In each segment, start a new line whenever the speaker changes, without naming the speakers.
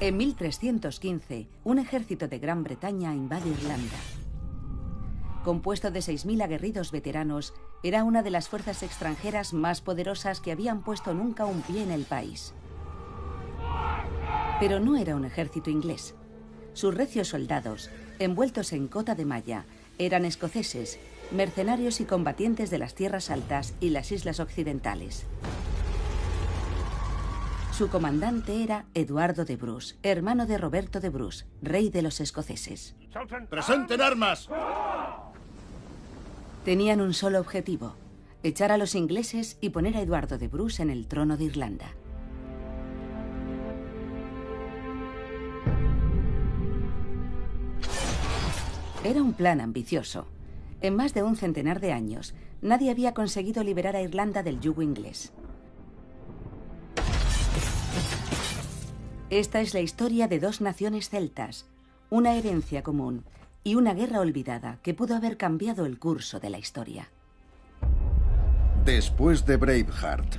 En 1315, un ejército de Gran Bretaña invade Irlanda. Compuesto de 6.000 aguerridos veteranos, era una de las fuerzas extranjeras más poderosas que habían puesto nunca un pie en el país. Pero no era un ejército inglés. Sus recios soldados, envueltos en cota de malla, eran escoceses, mercenarios y combatientes de las tierras altas y las islas occidentales. Su comandante era Eduardo de Bruce, hermano de Roberto de Bruce, rey de los escoceses.
¡Presenten armas!
Tenían un solo objetivo: echar a los ingleses y poner a Eduardo de Bruce en el trono de Irlanda. Era un plan ambicioso. En más de un centenar de años, nadie había conseguido liberar a Irlanda del yugo inglés. Esta es la historia de dos naciones celtas, una herencia común y una guerra olvidada que pudo haber cambiado el curso de la historia.
Después de Braveheart.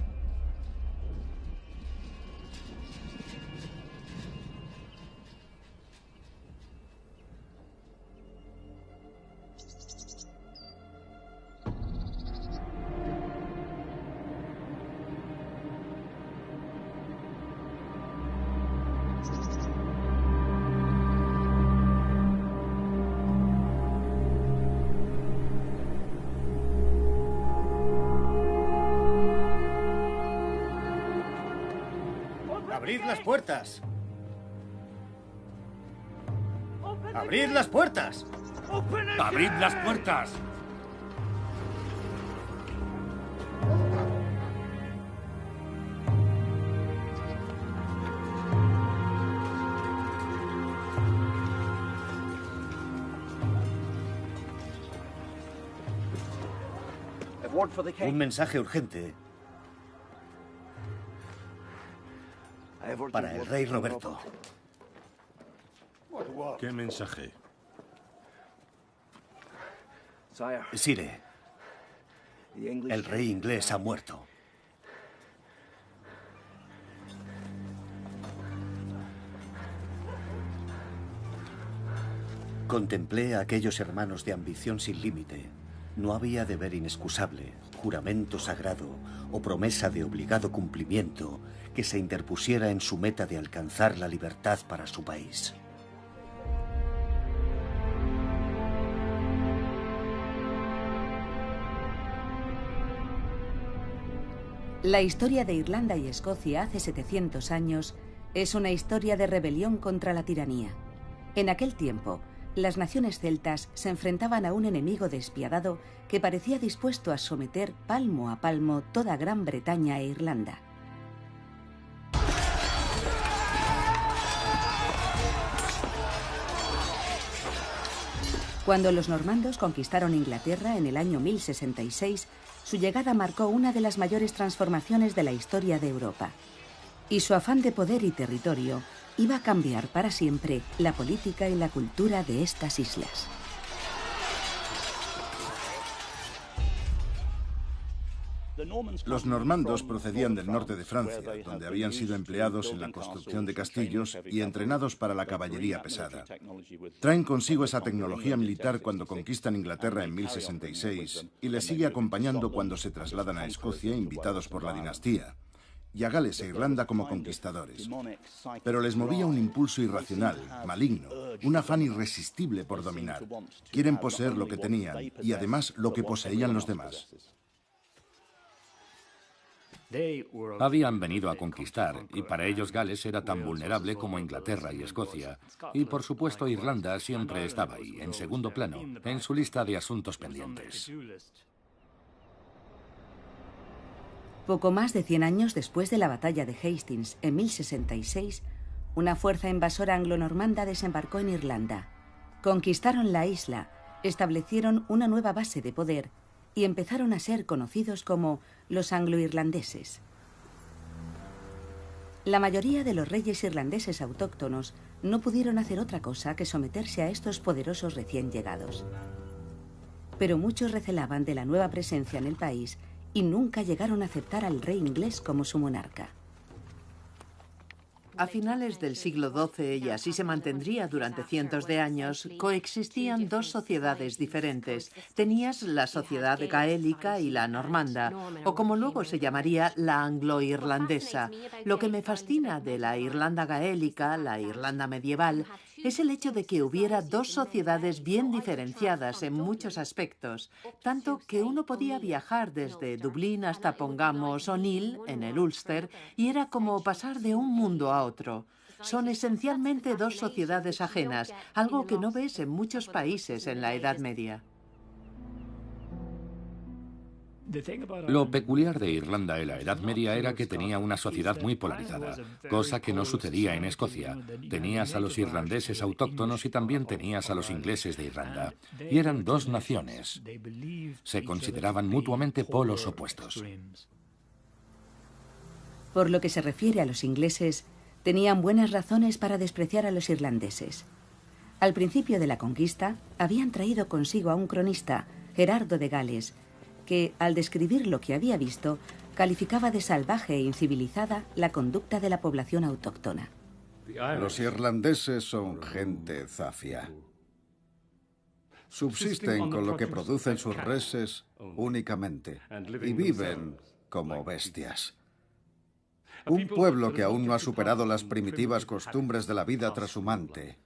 ¡Abrid las puertas! ¡Abrid las puertas!
¡Abrid las puertas!
Un mensaje urgente para el rey Roberto.
¿Qué mensaje?
Sire, el rey inglés ha muerto. Contemplé a aquellos hermanos de ambición sin límite. No había deber inexcusable, juramento sagrado o promesa de obligado cumplimiento que se interpusiera en su meta de alcanzar la libertad para su país.
La historia de Irlanda y Escocia hace 700 años es una historia de rebelión contra la tiranía. En aquel tiempo, las naciones celtas se enfrentaban a un enemigo despiadado que parecía dispuesto a someter palmo a palmo toda Gran Bretaña e Irlanda. Cuando los normandos conquistaron Inglaterra en el año 1066, su llegada marcó una de las mayores transformaciones de la historia de Europa. Y su afán de poder y territorio iba a cambiar para siempre la política y la cultura de estas islas.
Los normandos procedían del norte de Francia, donde habían sido empleados en la construcción de castillos y entrenados para la caballería pesada. Traen consigo esa tecnología militar cuando conquistan Inglaterra en 1066 y les sigue acompañando cuando se trasladan a Escocia invitados por la dinastía, y a Gales e Irlanda como conquistadores. Pero les movía un impulso irracional, maligno, un afán irresistible por dominar. Quieren poseer lo que tenían y además lo que poseían los demás.
Habían venido a conquistar, y para ellos Gales era tan vulnerable como Inglaterra y Escocia. Y por supuesto Irlanda siempre estaba ahí, en segundo plano, en su lista de asuntos pendientes.
Poco más de 100 años después de la batalla de Hastings, en 1066, una fuerza invasora anglo-normanda desembarcó en Irlanda. Conquistaron la isla, establecieron una nueva base de poder y empezaron a ser conocidos como los anglo-irlandeses. La mayoría de los reyes irlandeses autóctonos no pudieron hacer otra cosa que someterse a estos poderosos recién llegados. Pero muchos recelaban de la nueva presencia en el país y nunca llegaron a aceptar al rey inglés como su monarca.
A finales del siglo XII, y así se mantendría durante cientos de años, coexistían dos sociedades diferentes. Tenías la sociedad gaélica y la normanda, o como luego se llamaría, la anglo-irlandesa. Lo que me fascina de la Irlanda gaélica, la Irlanda medieval, es el hecho de que hubiera dos sociedades bien diferenciadas en muchos aspectos, tanto que uno podía viajar desde Dublín hasta, pongamos, O'Neill, en el Ulster, y era como pasar de un mundo a otro. Son esencialmente dos sociedades ajenas, algo que no ves en muchos países en la Edad Media.
Lo peculiar de Irlanda en la Edad Media era que tenía una sociedad muy polarizada, cosa que no sucedía en Escocia. Tenías a los irlandeses autóctonos y también tenías a los ingleses de Irlanda. Y eran dos naciones. Se consideraban mutuamente polos opuestos.
Por lo que se refiere a los ingleses, tenían buenas razones para despreciar a los irlandeses. Al principio de la conquista, habían traído consigo a un cronista, Gerardo de Gales, que, al describir lo que había visto, calificaba de salvaje e incivilizada la conducta de la población autóctona.
Los irlandeses son gente zafia. Subsisten con lo que producen sus reses únicamente y viven como bestias. Un pueblo que aún no ha superado las primitivas costumbres de la vida trashumante.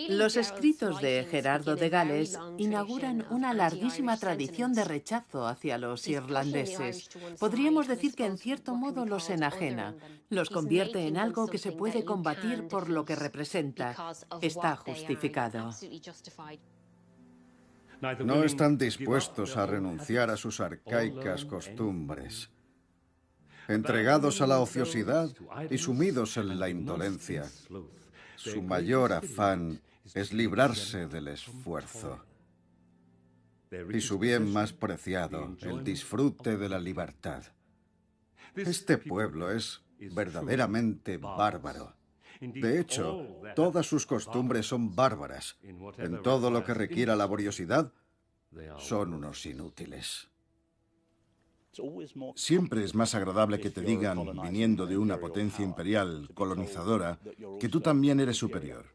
Los escritos de Gerardo de Gales inauguran una larguísima tradición de rechazo hacia los irlandeses. Podríamos decir que en cierto modo los enajena, los convierte en algo que se puede combatir por lo que representa. Está justificado.
No están dispuestos a renunciar a sus arcaicas costumbres. Entregados a la ociosidad y sumidos en la indolencia, su mayor afán es librarse del esfuerzo. Y su bien más preciado, el disfrute de la libertad. Este pueblo es verdaderamente bárbaro. De hecho, todas sus costumbres son bárbaras. En todo lo que requiera laboriosidad, son unos inútiles.
Siempre es más agradable que te digan, viniendo de una potencia imperial colonizadora, que tú también eres superior.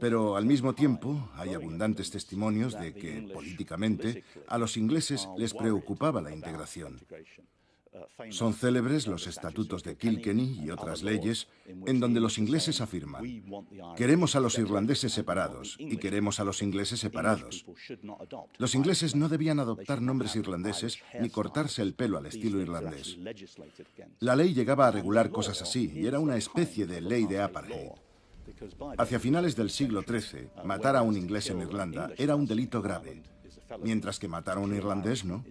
Pero al mismo tiempo hay abundantes testimonios de que, políticamente, a los ingleses les preocupaba la integración. Son célebres los estatutos de Kilkenny y otras leyes en donde los ingleses afirman: queremos a los irlandeses separados y queremos a los ingleses separados. Los ingleses no debían adoptar nombres irlandeses ni cortarse el pelo al estilo irlandés. La ley llegaba a regular cosas así y era una especie de ley de apartheid. Hacia finales del siglo XIII, matar a un inglés en Irlanda era un delito grave, mientras que matar a un irlandés no.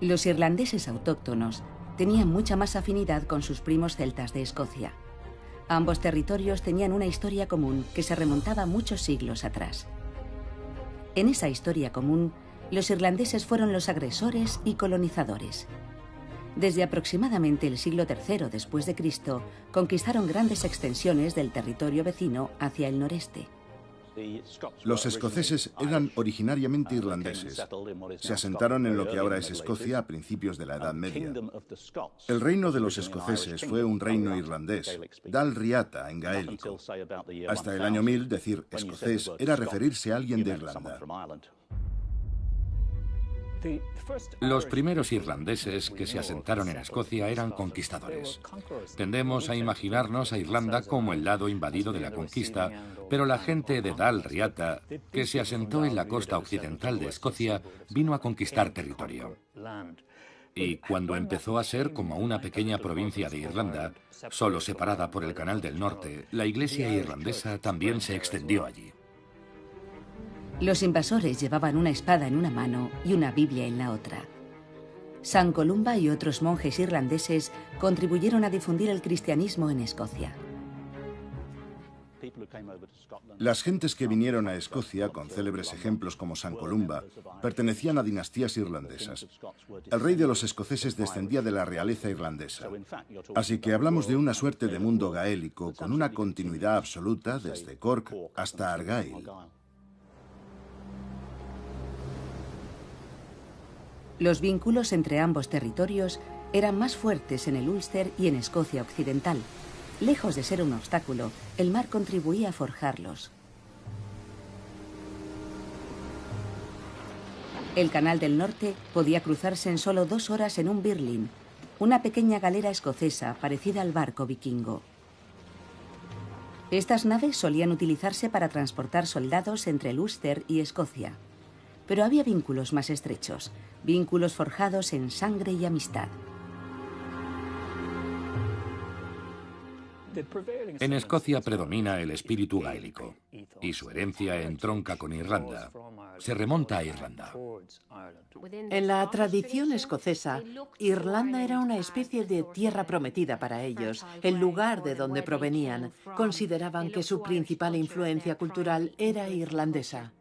Los irlandeses autóctonos tenían mucha más afinidad con sus primos celtas de Escocia. Ambos territorios tenían una historia común que se remontaba muchos siglos atrás. En esa historia común, los irlandeses fueron los agresores y colonizadores. Desde aproximadamente el siglo III después de Cristo, conquistaron grandes extensiones del territorio vecino hacia el noreste.
Los escoceses eran originariamente irlandeses. Se asentaron en lo que ahora es Escocia a principios de la Edad Media. El reino de los escoceses fue un reino irlandés, Dal Riata en gaélico. Hasta el año 1000, decir escocés era referirse a alguien de Irlanda.
Los primeros irlandeses que se asentaron en Escocia eran conquistadores. Tendemos a imaginarnos a Irlanda como el lado invadido de la conquista, pero la gente de Dal Riata, que se asentó en la costa occidental de Escocia, vino a conquistar territorio. Y cuando empezó a ser como una pequeña provincia de Irlanda, solo separada por el Canal del Norte, la iglesia irlandesa también se extendió allí.
Los invasores llevaban una espada en una mano y una Biblia en la otra. San Columba y otros monjes irlandeses contribuyeron a difundir el cristianismo en Escocia.
Las gentes que vinieron a Escocia, con célebres ejemplos como San Columba, pertenecían a dinastías irlandesas. El rey de los escoceses descendía de la realeza irlandesa. Así que hablamos de una suerte de mundo gaélico con una continuidad absoluta desde Cork hasta Argyll.
Los vínculos entre ambos territorios eran más fuertes en el Ulster y en Escocia Occidental. Lejos de ser un obstáculo, el mar contribuía a forjarlos. El Canal del Norte podía cruzarse en solo 2 horas en un birlinn, una pequeña galera escocesa parecida al barco vikingo. Estas naves solían utilizarse para transportar soldados entre el Ulster y Escocia. Pero había vínculos más estrechos, vínculos forjados en sangre y amistad.
En Escocia predomina el espíritu gaélico y su herencia entronca con Irlanda. Se remonta a Irlanda.
En la tradición escocesa, Irlanda era una especie de tierra prometida para ellos, el lugar de donde provenían. Consideraban que su principal influencia cultural era irlandesa.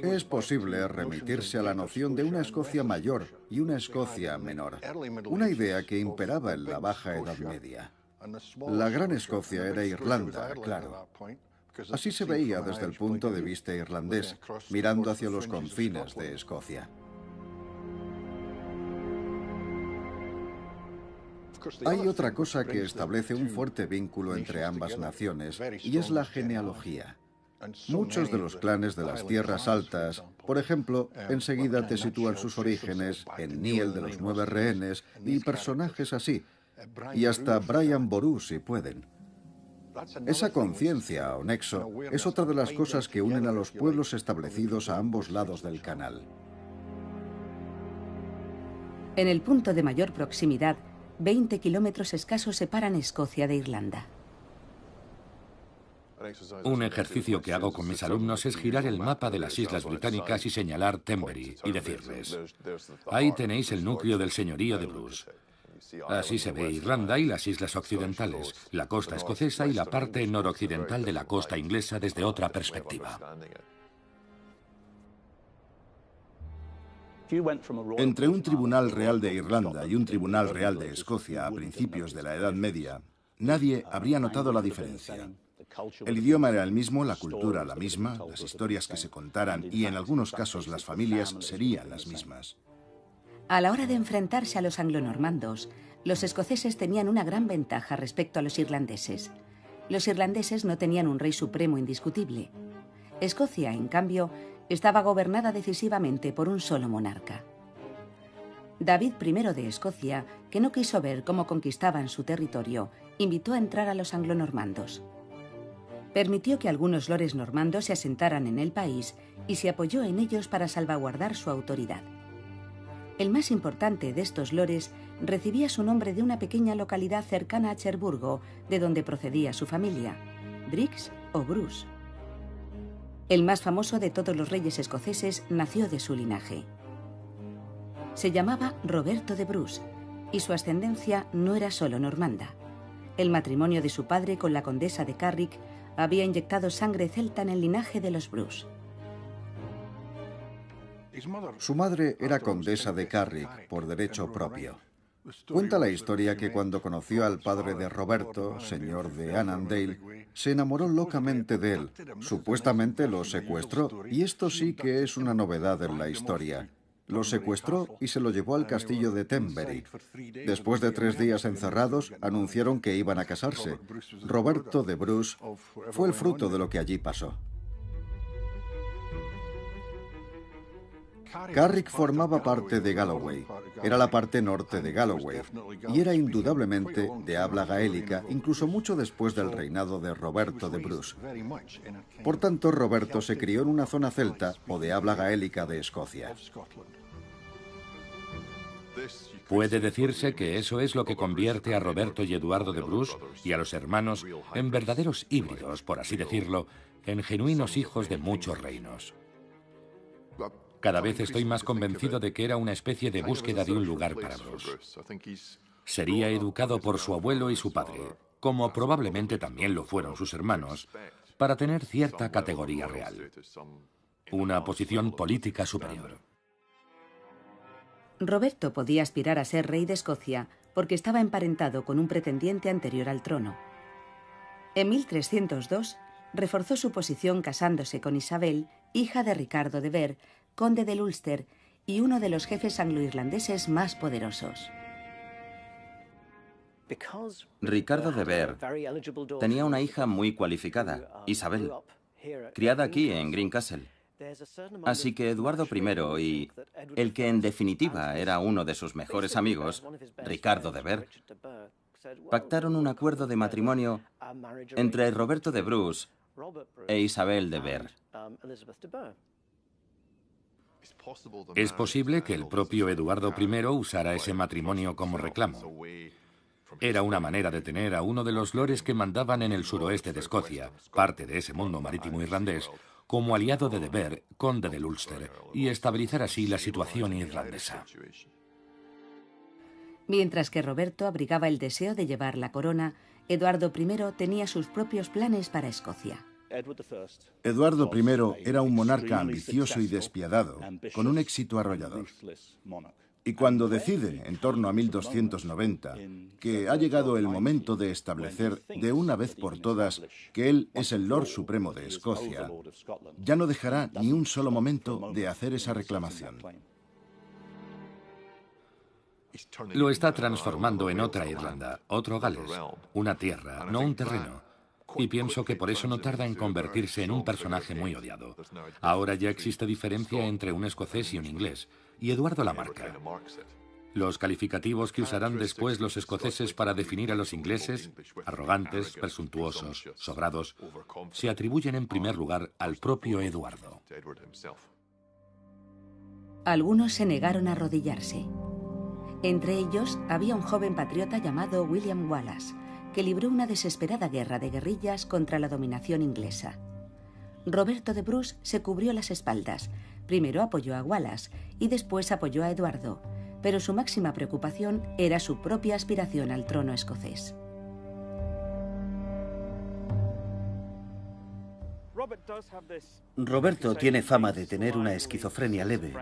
Es posible remitirse a la noción de una Escocia mayor y una Escocia menor, una idea que imperaba en la Baja Edad Media. La Gran Escocia era Irlanda, claro. Así se veía desde el punto de vista irlandés, mirando hacia los confines de Escocia. Hay otra cosa que establece un fuerte vínculo entre ambas naciones, y es la genealogía. Muchos de los clanes de las tierras altas, por ejemplo, enseguida te sitúan sus orígenes en Niel de los 9 rehenes y personajes así, y hasta Brian Boru si pueden. Esa conciencia o nexo es otra de las cosas que unen a los pueblos establecidos a ambos lados del canal.
En el punto de mayor proximidad, 20 kilómetros escasos separan Escocia de Irlanda.
Un ejercicio que hago con mis alumnos es girar el mapa de las islas británicas y señalar Tenbury y decirles: ahí tenéis el núcleo del señorío de Bruce. Así se ve Irlanda y las islas occidentales, la costa escocesa y la parte noroccidental de la costa inglesa desde otra perspectiva.
Entre un tribunal real de Irlanda y un tribunal real de Escocia a principios de la Edad Media, nadie habría notado la diferencia. El idioma era el mismo, la cultura la misma, las historias que se contaran y en algunos casos las familias serían las mismas.
A la hora de enfrentarse a los anglonormandos, los escoceses tenían una gran ventaja respecto a los irlandeses. Los irlandeses no tenían un rey supremo indiscutible. Escocia, en cambio, estaba gobernada decisivamente por un solo monarca. David I de Escocia, que no quiso ver cómo conquistaban su territorio, invitó a entrar a los anglonormandos. Permitió que algunos lores normandos se asentaran en el país y se apoyó en ellos para salvaguardar su autoridad. El más importante de estos lores recibía su nombre de una pequeña localidad cercana a Cherburgo, de donde procedía su familia, Driggs o Bruce. El más famoso de todos los reyes escoceses nació de su linaje. Se llamaba Roberto de Bruce y su ascendencia no era solo normanda. El matrimonio de su padre con la condesa de Carrick había inyectado sangre celta en el linaje de los Bruce.
Su madre era condesa de Carrick por derecho propio. Cuenta la historia que cuando conoció al padre de Roberto, señor de Annandale, se enamoró locamente de él. Supuestamente lo secuestró, y esto sí que es una novedad en la historia. Lo secuestró y se lo llevó al castillo de Tenbury. Después de 3 días encerrados, anunciaron que iban a casarse. Roberto de Bruce fue el fruto de lo que allí pasó. Carrick formaba parte de Galloway, era la parte norte de Galloway, y era indudablemente de habla gaélica, incluso mucho después del reinado de Roberto de Bruce. Por tanto, Roberto se crió en una zona celta o de habla gaélica de Escocia.
Puede decirse que eso es lo que convierte a Roberto y Eduardo de Bruce y a los hermanos en verdaderos híbridos, por así decirlo, en genuinos hijos de muchos reinos. Cada vez estoy más convencido de que era una especie de búsqueda de un lugar para Bruce. Sería educado por su abuelo y su padre, como probablemente también lo fueron sus hermanos, para tener cierta categoría real, una posición política superior.
Roberto podía aspirar a ser rey de Escocia porque estaba emparentado con un pretendiente anterior al trono. En 1302 reforzó su posición casándose con Isabel, hija de Ricardo de Ver, conde del Ulster y uno de los jefes anglo-irlandeses más poderosos.
Ricardo de Ver tenía una hija muy cualificada, Isabel, criada aquí en Greencastle. Así que Eduardo I y el que en definitiva era uno de sus mejores amigos, Ricardo de Ver, pactaron un acuerdo de matrimonio entre Roberto de Bruce e Isabel de Ver.
Es posible que el propio Eduardo I usara ese matrimonio como reclamo. Era una manera de tener a uno de los lores que mandaban en el suroeste de Escocia, parte de ese mundo marítimo irlandés, como aliado de Ver, conde del Ulster, y estabilizar así la situación irlandesa.
Mientras que Roberto abrigaba el deseo de llevar la corona, Eduardo I tenía sus propios planes para Escocia.
Eduardo I era un monarca ambicioso y despiadado, con un éxito arrollador. Y cuando decide, en torno a 1290, que ha llegado el momento de establecer de una vez por todas que él es el Lord Supremo de Escocia, ya no dejará ni un solo momento de hacer esa reclamación.
Lo está transformando en otra Irlanda, otro Gales, una tierra, no un terreno. Y pienso que por eso no tarda en convertirse en un personaje muy odiado. Ahora ya existe diferencia entre un escocés y un inglés, y Eduardo la marca. Los calificativos que usarán después los escoceses para definir a los ingleses, arrogantes, presuntuosos, sobrados, se atribuyen en primer lugar al propio Eduardo.
Algunos se negaron a arrodillarse. Entre ellos había un joven patriota llamado William Wallace, que libró una desesperada guerra de guerrillas contra la dominación inglesa. Roberto de Bruce se cubrió las espaldas. Primero apoyó a Wallace y después apoyó a Eduardo, pero su máxima preocupación era su propia aspiración al trono escocés.
Roberto tiene fama de tener una esquizofrenia leve,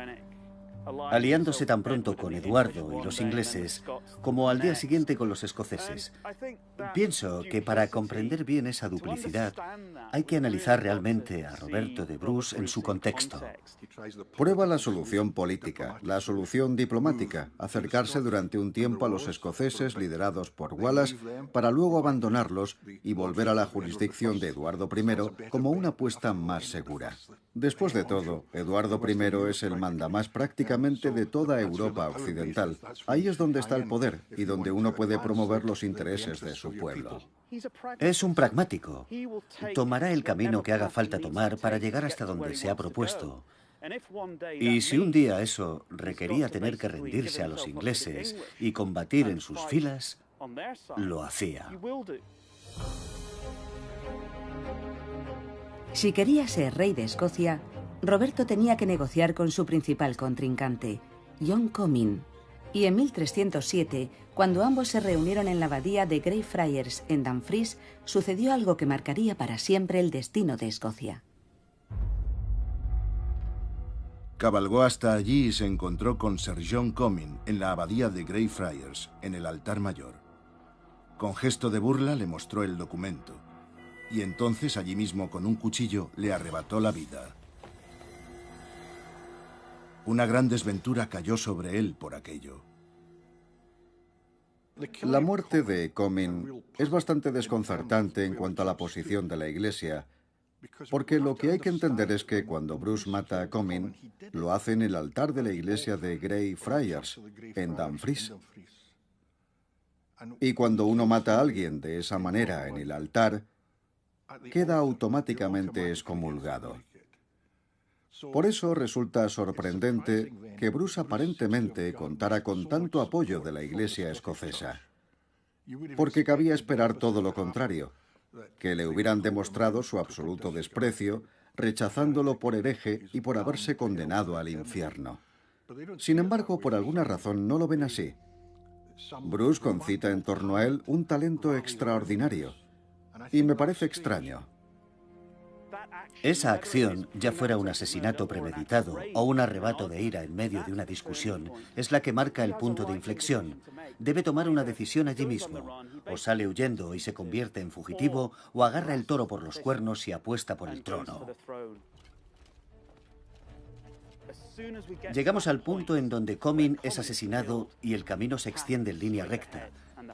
aliándose tan pronto con Eduardo y los ingleses como al día siguiente con los escoceses. Pienso que para comprender bien esa duplicidad hay que analizar realmente a Roberto de Bruce en su contexto.
Prueba la solución política, la solución diplomática, acercarse durante un tiempo a los escoceses liderados por Wallace para luego abandonarlos y volver a la jurisdicción de Eduardo I como una apuesta más segura. Después de todo, Eduardo I es el mandamás prácticamente de toda Europa occidental. Ahí es donde está el poder y donde uno puede promover los intereses de su pueblo.
Es un pragmático. Tomará el camino que haga falta tomar para llegar hasta donde se ha propuesto. Y si un día eso requería tener que rendirse a los ingleses y combatir en sus filas, lo hacía.
Si quería ser rey de Escocia, Roberto tenía que negociar con su principal contrincante, John Comyn. Y en 1307, cuando ambos se reunieron en la abadía de Greyfriars en Dumfries, sucedió algo que marcaría para siempre el destino de Escocia.
Cabalgó hasta allí y se encontró con Sir John Comyn en la abadía de Greyfriars, en el altar mayor. Con gesto de burla le mostró el documento, y entonces allí mismo con un cuchillo le arrebató la vida. Una gran desventura cayó sobre él por aquello.
La muerte de Comyn es bastante desconcertante en cuanto a la posición de la Iglesia, porque lo que hay que entender es que cuando Bruce mata a Comyn, lo hace en el altar de la iglesia de Greyfriars, en Dumfries. Y cuando uno mata a alguien de esa manera en el altar, queda automáticamente excomulgado. Por eso resulta sorprendente que Bruce aparentemente contara con tanto apoyo de la Iglesia escocesa, porque cabía esperar todo lo contrario, que le hubieran demostrado su absoluto desprecio, rechazándolo por hereje y por haberse condenado al infierno. Sin embargo, por alguna razón no lo ven así. Bruce concita en torno a él un talento extraordinario. Y me parece extraño.
Esa acción, ya fuera un asesinato premeditado o un arrebato de ira en medio de una discusión, es la que marca el punto de inflexión. Debe tomar una decisión allí mismo. O sale huyendo y se convierte en fugitivo, o agarra el toro por los cuernos y apuesta por el trono. Llegamos al punto en donde Comyn es asesinado y el camino se extiende en línea recta.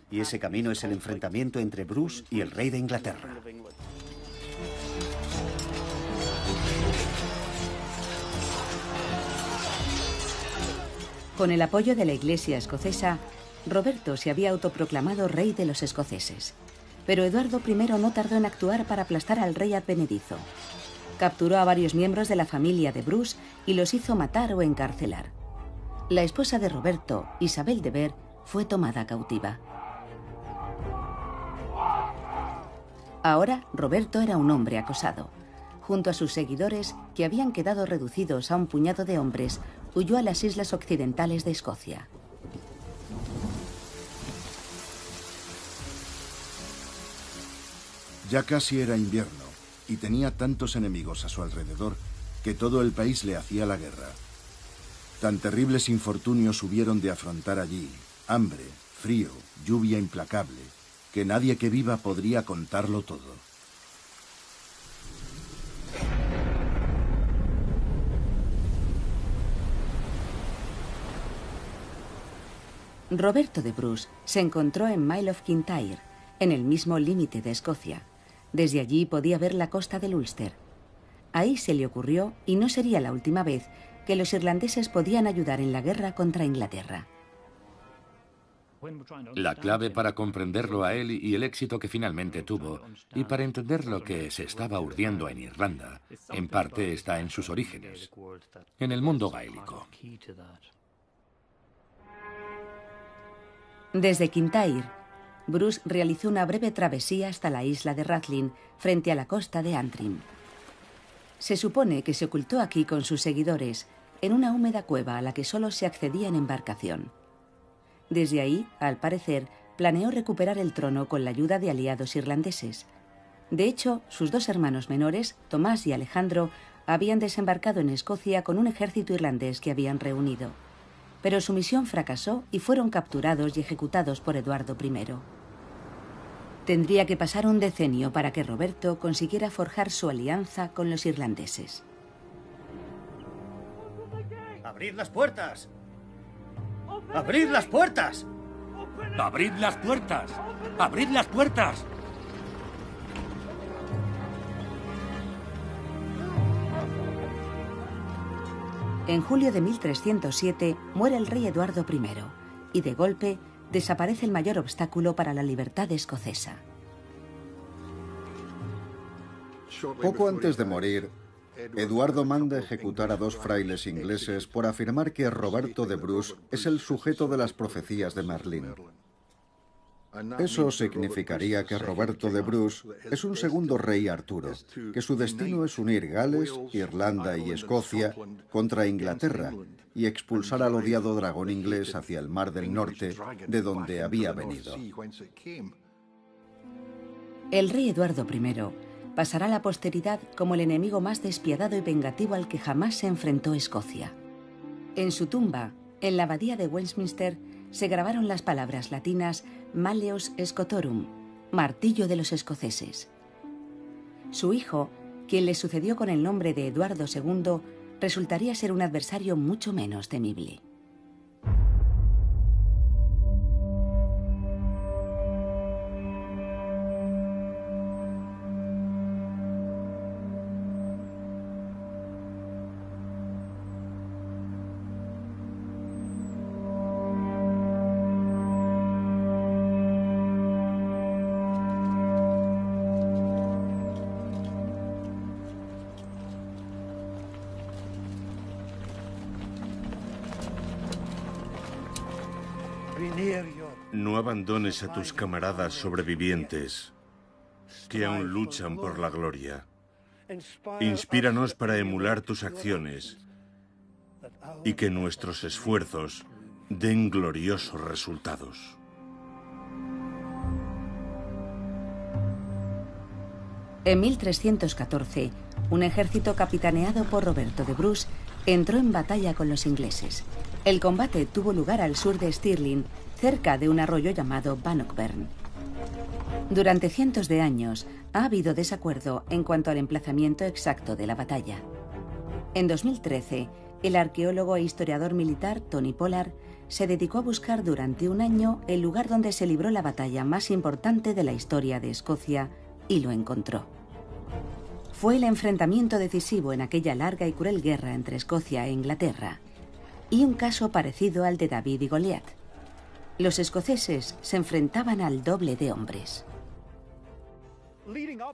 Y ese camino es el enfrentamiento entre Bruce y el rey de Inglaterra.
Con el apoyo de la Iglesia escocesa, Roberto se había autoproclamado rey de los escoceses. Pero Eduardo I no tardó en actuar para aplastar al rey advenedizo. Capturó a varios miembros de la familia de Bruce y los hizo matar o encarcelar. La esposa de Roberto, Isabel de Vere, fue tomada cautiva. Ahora, Roberto era un hombre acosado. Junto a sus seguidores, que habían quedado reducidos a un puñado de hombres, huyó a las islas occidentales de Escocia.
Ya casi era invierno y tenía tantos enemigos a su alrededor que todo el país le hacía la guerra. Tan terribles infortunios hubieron de afrontar allí: hambre, frío, lluvia implacable, que nadie que viva podría contarlo todo.
Roberto de Bruce se encontró en Mile of Kintyre, en el mismo límite de Escocia. Desde allí podía ver la costa del Ulster. Ahí se le ocurrió, y no sería la última vez, que los irlandeses podían ayudar en la guerra contra Inglaterra.
La clave para comprenderlo a él y el éxito que finalmente tuvo, y para entender lo que se estaba urdiendo en Irlanda, en parte está en sus orígenes, en el mundo gaélico.
Desde Kintyre, Bruce realizó una breve travesía hasta la isla de Rathlin, frente a la costa de Antrim. Se supone que se ocultó aquí con sus seguidores, en una húmeda cueva a la que solo se accedía en embarcación. Desde ahí, al parecer, planeó recuperar el trono con la ayuda de aliados irlandeses. De hecho, sus dos hermanos menores, Tomás y Alejandro, habían desembarcado en Escocia con un ejército irlandés que habían reunido. Pero su misión fracasó y fueron capturados y ejecutados por Eduardo I. Tendría que pasar un decenio para que Roberto consiguiera forjar su alianza con los irlandeses.
¡Abrid las puertas! ¡Abrid las puertas!
¡Abrid las puertas! ¡Abrid las puertas!
En julio de 1307 muere el rey Eduardo I, y de golpe desaparece el mayor obstáculo para la libertad escocesa.
Poco antes de morir, Eduardo manda ejecutar a 2 frailes ingleses por afirmar que Roberto de Bruce es el sujeto de las profecías de Merlín. Eso significaría que Roberto de Bruce es un segundo rey Arturo, que su destino es unir Gales, Irlanda y Escocia contra Inglaterra y expulsar al odiado dragón inglés hacia el Mar del Norte, de donde había venido.
El rey Eduardo I pasará a la posteridad como el enemigo más despiadado y vengativo al que jamás se enfrentó Escocia. En su tumba, en la abadía de Westminster, se grabaron las palabras latinas Malleus Scotorum, martillo de los escoceses. Su hijo, quien le sucedió con el nombre de Eduardo II, resultaría ser un adversario mucho menos temible.
No abandones a tus camaradas sobrevivientes que aún luchan por la gloria. Inspíranos para emular tus acciones y que nuestros esfuerzos den gloriosos resultados.
En 1314, un ejército capitaneado por Roberto de Bruce entró en batalla con los ingleses. El combate tuvo lugar al sur de Stirling, cerca de un arroyo llamado Bannockburn. Durante cientos de años ha habido desacuerdo en cuanto al emplazamiento exacto de la batalla. En 2013, el arqueólogo e historiador militar Tony Pollard se dedicó a buscar durante un año el lugar donde se libró la batalla más importante de la historia de Escocia y lo encontró. Fue el enfrentamiento decisivo en aquella larga y cruel guerra entre Escocia e Inglaterra, y un caso parecido al de David y Goliat. Los escoceses se enfrentaban al doble de hombres.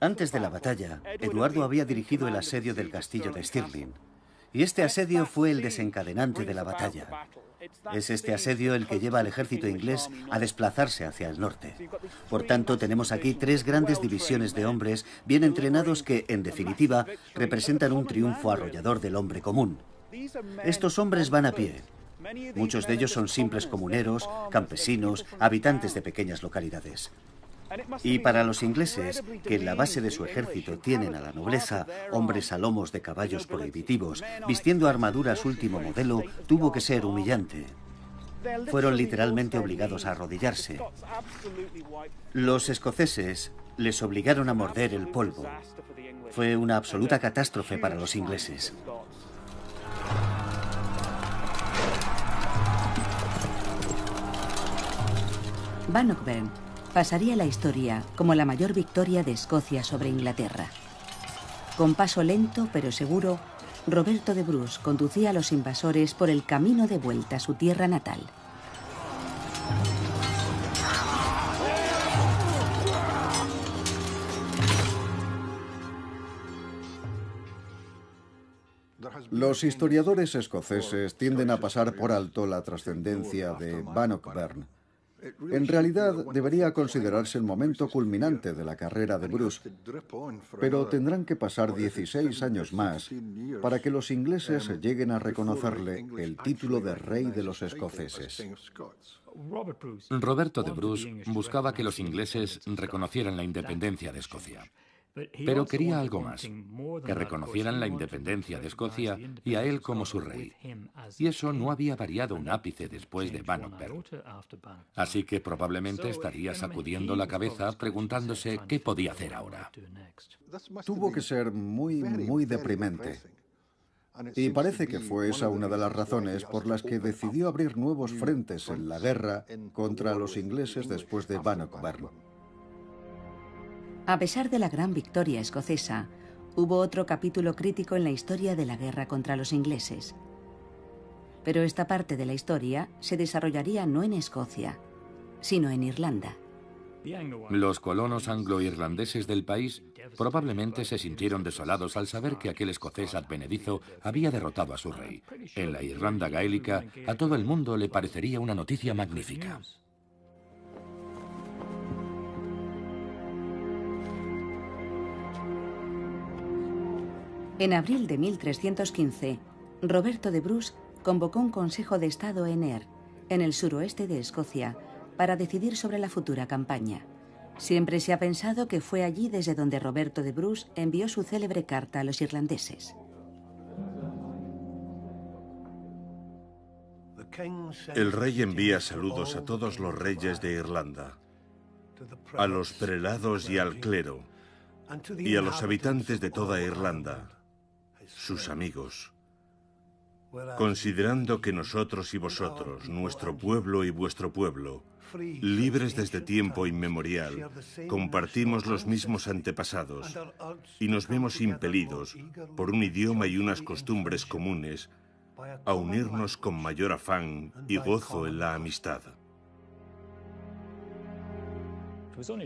Antes de la batalla, Eduardo había dirigido el asedio del castillo de Stirling, y este asedio fue el desencadenante de la batalla. Es este asedio el que lleva al ejército inglés a desplazarse hacia el norte. Por tanto, tenemos aquí 3 grandes divisiones de hombres bien entrenados que, en definitiva, representan un triunfo arrollador del hombre común. Estos hombres van a pie. Muchos de ellos son simples comuneros, campesinos, habitantes de pequeñas localidades. Y para los ingleses, que en la base de su ejército tienen a la nobleza, hombres a lomos de caballos prohibitivos, vistiendo armaduras último modelo, tuvo que ser humillante. Fueron literalmente obligados a arrodillarse. Los escoceses les obligaron a morder el polvo. Fue una absoluta catástrofe para los ingleses.
Bannockburn pasaría a la historia como la mayor victoria de Escocia sobre Inglaterra. Con paso lento pero seguro, Roberto de Bruce conducía a los invasores por el camino de vuelta a su tierra natal.
Los historiadores escoceses tienden a pasar por alto la trascendencia de Bannockburn. En realidad, debería considerarse el momento culminante de la carrera de Bruce, pero tendrán que pasar 16 años más para que los ingleses lleguen a reconocerle el título de rey de los escoceses.
Roberto de Bruce buscaba que los ingleses reconocieran la independencia de Escocia. Pero quería algo más, que reconocieran la independencia de Escocia y a él como su rey. Y eso no había variado un ápice después de Bannockburn. Así que probablemente estaría sacudiendo la cabeza preguntándose qué podía hacer ahora.
Tuvo que ser muy deprimente. Y parece que fue esa una de las razones por las que decidió abrir nuevos frentes en la guerra contra los ingleses después de Bannockburn.
A pesar de la gran victoria escocesa, hubo otro capítulo crítico en la historia de la guerra contra los ingleses. Pero esta parte de la historia se desarrollaría no en Escocia, sino en Irlanda.
Los colonos anglo-irlandeses del país probablemente se sintieron desolados al saber que aquel escocés advenedizo había derrotado a su rey. En la Irlanda gaélica, a todo el mundo le parecería una noticia magnífica.
En abril de 1315, Roberto de Bruce convocó un consejo de Estado en Ayr, en el suroeste de Escocia, para decidir sobre la futura campaña. Siempre se ha pensado que fue allí desde donde Roberto de Bruce envió su célebre carta a los irlandeses.
El rey envía saludos a todos los reyes de Irlanda, a los prelados y al clero, y a los habitantes de toda Irlanda, sus amigos, considerando que nosotros y vosotros, nuestro pueblo y vuestro pueblo, libres desde tiempo inmemorial, compartimos los mismos antepasados y nos vemos impelidos por un idioma y unas costumbres comunes a unirnos con mayor afán y gozo en la amistad.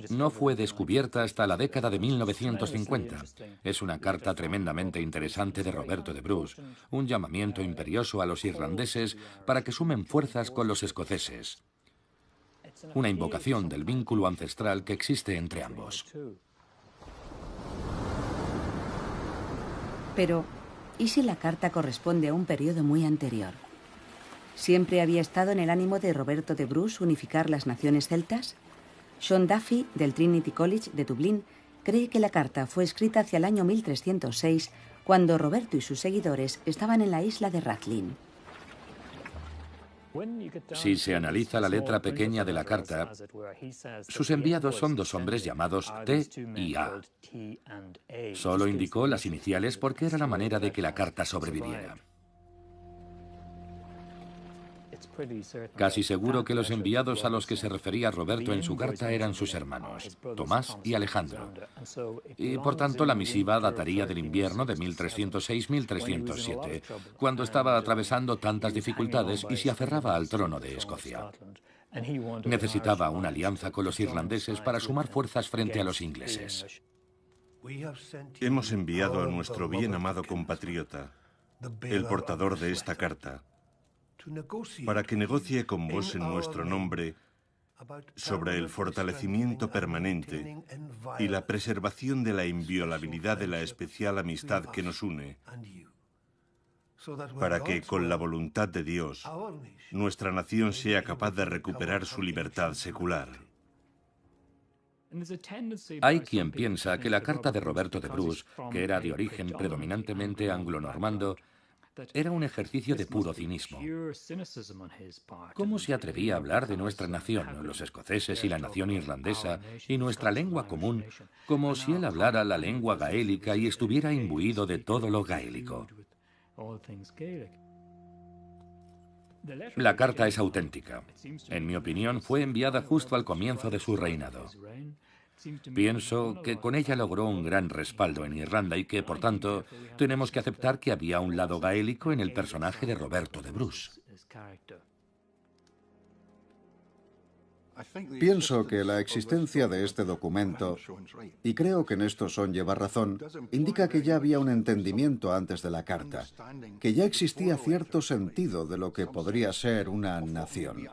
No fue descubierta hasta la década de 1950. Es una carta tremendamente interesante de Roberto de Bruce, un llamamiento imperioso a los irlandeses para que sumen fuerzas con los escoceses. Una invocación del vínculo ancestral que existe entre ambos.
Pero, ¿y si la carta corresponde a un periodo muy anterior? ¿Siempre había estado en el ánimo de Roberto de Bruce unificar las naciones celtas? Sean Duffy, del Trinity College de Dublín, cree que la carta fue escrita hacia el año 1306, cuando Roberto y sus seguidores estaban en la isla de Rathlin.
Si se analiza la letra pequeña de la carta, sus enviados son dos hombres llamados T y A. Solo indicó las iniciales porque era la manera de que la carta sobreviviera. Casi seguro que los enviados a los que se refería Roberto en su carta eran sus hermanos, Tomás y Alejandro. Y por tanto la misiva dataría del invierno de 1306-1307, cuando estaba atravesando tantas dificultades y se aferraba al trono de Escocia. Necesitaba una alianza con los irlandeses para sumar fuerzas frente a los ingleses.
Hemos enviado a nuestro bien amado compatriota, el portador de esta carta, para que negocie con vos en nuestro nombre sobre el fortalecimiento permanente y la preservación de la inviolabilidad de la especial amistad que nos une, para que, con la voluntad de Dios, nuestra nación sea capaz de recuperar su libertad secular.
Hay quien piensa que la carta de Roberto de Bruce, que era de origen predominantemente anglo-normando, era un ejercicio de puro cinismo. ¿Cómo se atrevía a hablar de nuestra nación, los escoceses y la nación irlandesa, y nuestra lengua común, como si él hablara la lengua gaélica y estuviera imbuido de todo lo gaélico? La carta es auténtica. En mi opinión, fue enviada justo al comienzo de su reinado. Pienso que con ella logró un gran respaldo en Irlanda y que, por tanto, tenemos que aceptar que había un lado gaélico en el personaje de Roberto de Bruce.
Pienso que la existencia de este documento, y creo que en esto Sean lleva razón, indica que ya había un entendimiento antes de la carta, que ya existía cierto sentido de lo que podría ser una nación.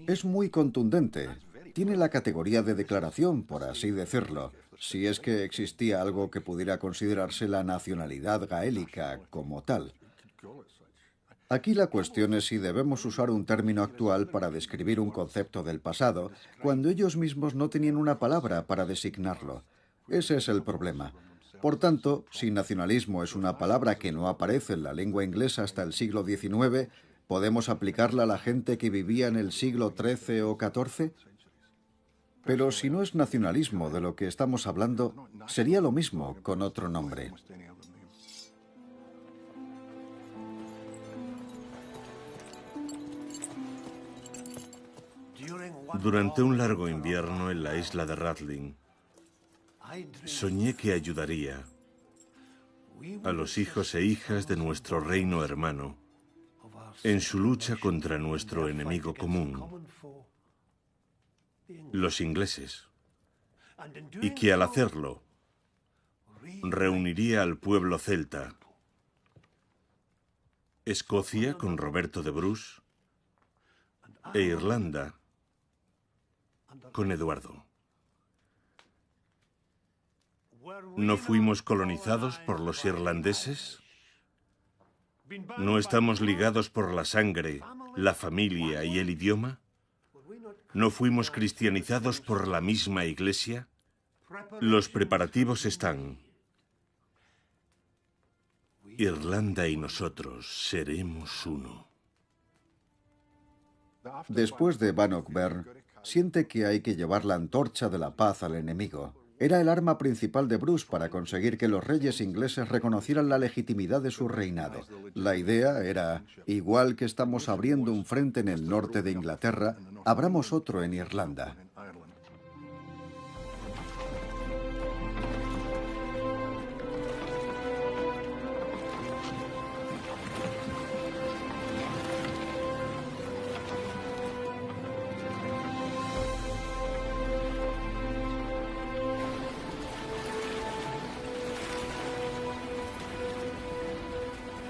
Es muy contundente. Tiene la categoría de declaración, por así decirlo, si es que existía algo que pudiera considerarse la nacionalidad gaélica como tal. Aquí la cuestión es si debemos usar un término actual para describir un concepto del pasado, cuando ellos mismos no tenían una palabra para designarlo. Ese es el problema. Por tanto, si nacionalismo es una palabra que no aparece en la lengua inglesa hasta el siglo XIX, ¿podemos aplicarla a la gente que vivía en el siglo XIII o XIV? Pero si no es nacionalismo de lo que estamos hablando, sería lo mismo con otro nombre.
Durante un largo invierno en la isla de Rathlin, soñé que ayudaría a los hijos e hijas de nuestro reino hermano en su lucha contra nuestro enemigo común, los ingleses, y que al hacerlo reuniría al pueblo celta, Escocia con Roberto de Bruce e Irlanda con Eduardo. ¿No fuimos colonizados por los irlandeses? ¿No estamos ligados por la sangre, la familia y el idioma? ¿No fuimos cristianizados por la misma iglesia? Los preparativos están. Irlanda y nosotros seremos uno.
Después de Bannockburn, siente que hay que llevar la antorcha de la paz al enemigo. Era el arma principal de Bruce para conseguir que los reyes ingleses reconocieran la legitimidad de su reinado. La idea era, igual que estamos abriendo un frente en el norte de Inglaterra, abramos otro en Irlanda.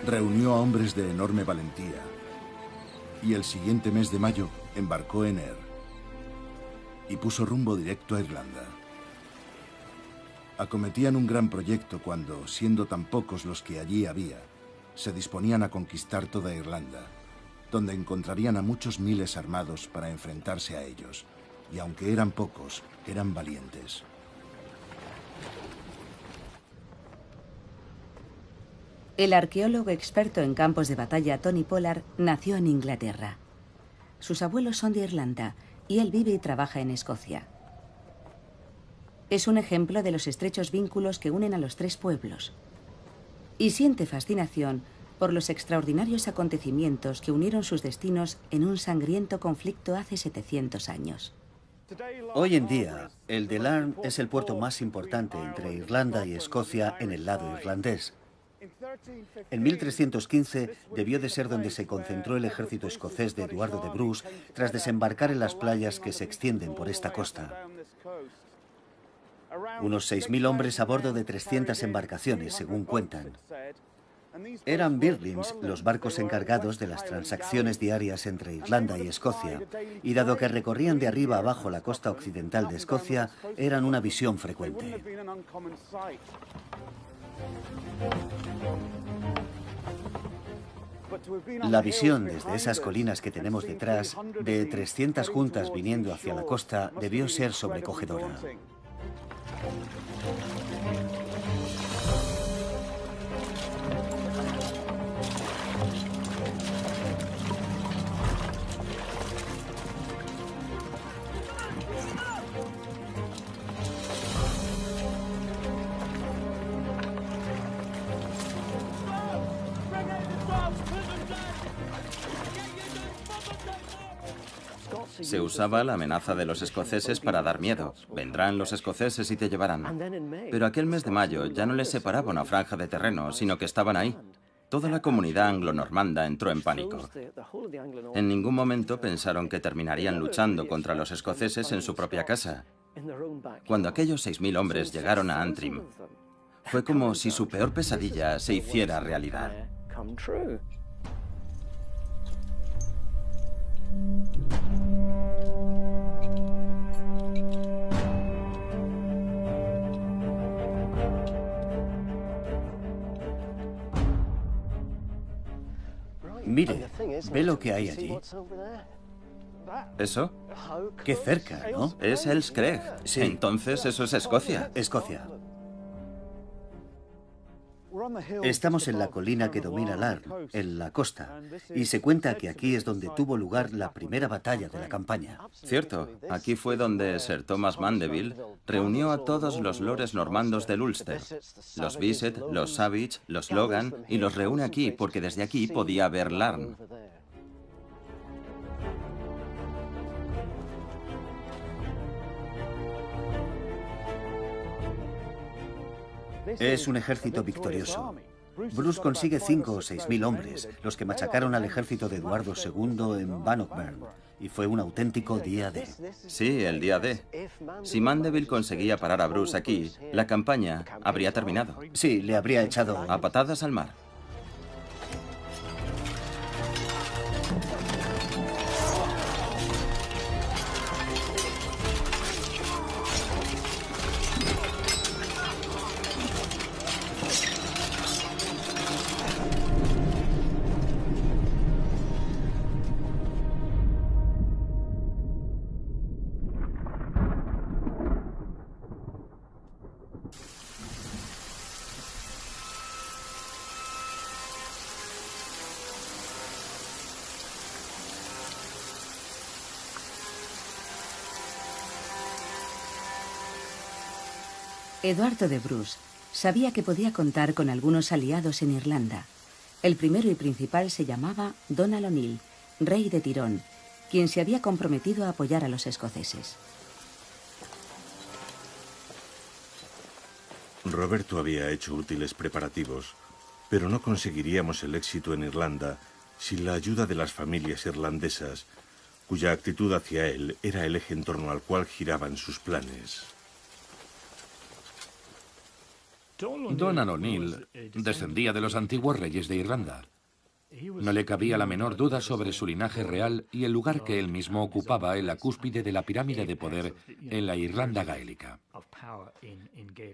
Reunió a hombres de enorme valentía y el siguiente mes de mayo embarcó en Ayr y puso rumbo directo a Irlanda. Acometían un gran proyecto cuando, siendo tan pocos los que allí había, se disponían a conquistar toda Irlanda donde encontrarían a muchos miles armados para enfrentarse a ellos. Y aunque eran pocos, eran valientes.
El arqueólogo experto en campos de batalla Tony Pollard nació en Inglaterra. Sus abuelos son de Irlanda y él vive y trabaja en Escocia. Es un ejemplo de los estrechos vínculos que unen a los tres pueblos. Y siente fascinación por los extraordinarios acontecimientos que unieron sus destinos en un sangriento conflicto hace 700 años.
Hoy en día, el de Larne es el puerto más importante entre Irlanda y Escocia en el lado irlandés. En 1315 debió de ser donde se concentró el ejército escocés de Eduardo de Bruce tras desembarcar en las playas que se extienden por esta costa. Unos 6.000 hombres a bordo de 300 embarcaciones, según cuentan. Eran birlings los barcos encargados de las transacciones diarias entre Irlanda y Escocia, y dado que recorrían de arriba a abajo la costa occidental de Escocia, eran una visión frecuente. La visión desde esas colinas que tenemos detrás, de 300 juntas viniendo hacia la costa, debió ser sobrecogedora.
Se usaba la amenaza de los escoceses para dar miedo. Vendrán los escoceses y te llevarán. Pero aquel mes de mayo ya no les separaba una franja de terreno, sino que estaban ahí. Toda la comunidad anglo-normanda entró en pánico. En ningún momento pensaron que terminarían luchando contra los escoceses en su propia casa. Cuando aquellos 6.000 hombres llegaron a Antrim, fue como si su peor pesadilla se hiciera realidad.
Mire, ¿ve lo que hay allí?
¿Eso?
Qué cerca, ¿no?
Es Elscreg.
Sí.
Entonces eso es Escocia.
Escocia. Estamos en la colina que domina Larne, en la costa, y se cuenta que aquí es donde tuvo lugar la primera batalla de la campaña.
Cierto, aquí fue donde Sir Thomas Mandeville reunió a todos los lores normandos del Ulster, los Bisset, los Savage, los Logan, y los reúne aquí porque desde aquí podía ver Larne.
Es un ejército victorioso. Bruce consigue 5 o 6.000 hombres, los que machacaron al ejército de Eduardo II en Bannockburn, y fue un auténtico día D.
Sí, el día D. Si Mandeville conseguía parar a Bruce aquí, la campaña habría terminado.
Sí, le habría echado
a patadas al mar.
Eduardo de Bruce sabía que podía contar con algunos aliados en Irlanda. El primero y principal se llamaba Donald O'Neill, rey de Tirón, quien se había comprometido a apoyar a los escoceses.
Roberto había hecho útiles preparativos, pero no conseguiríamos el éxito en Irlanda sin la ayuda de las familias irlandesas, cuya actitud hacia él era el eje en torno al cual giraban sus planes.
Donald O'Neill descendía de los antiguos reyes de Irlanda. No le cabía la menor duda sobre su linaje real y el lugar que él mismo ocupaba en la cúspide de la pirámide de poder en la Irlanda gaélica.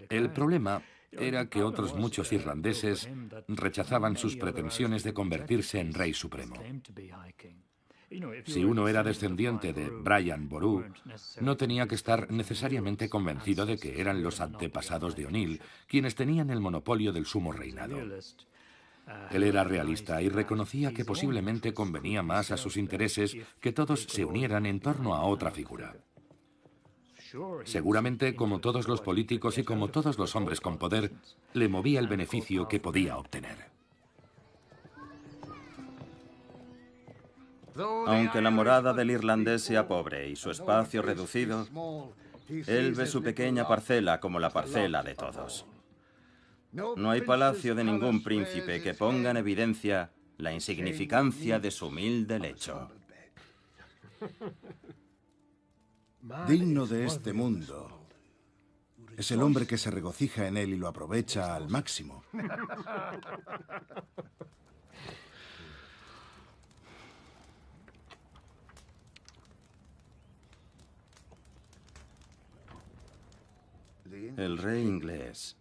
El problema era que otros muchos irlandeses rechazaban sus pretensiones de convertirse en rey supremo. Si uno era descendiente de Brian Boru, no tenía que estar necesariamente convencido de que eran los antepasados de O'Neill quienes tenían el monopolio del sumo reinado. Él era realista y reconocía que posiblemente convenía más a sus intereses que todos se unieran en torno a otra figura. Seguramente, como todos los políticos y como todos los hombres con poder, le movía el beneficio que podía obtener.
Aunque la morada del irlandés sea pobre y su espacio reducido, él ve su pequeña parcela como la parcela de todos. No hay palacio de ningún príncipe que ponga en evidencia la insignificancia de su humilde lecho.
Digno de este mundo es el hombre que se regocija en él y lo aprovecha al máximo.
El rey inglés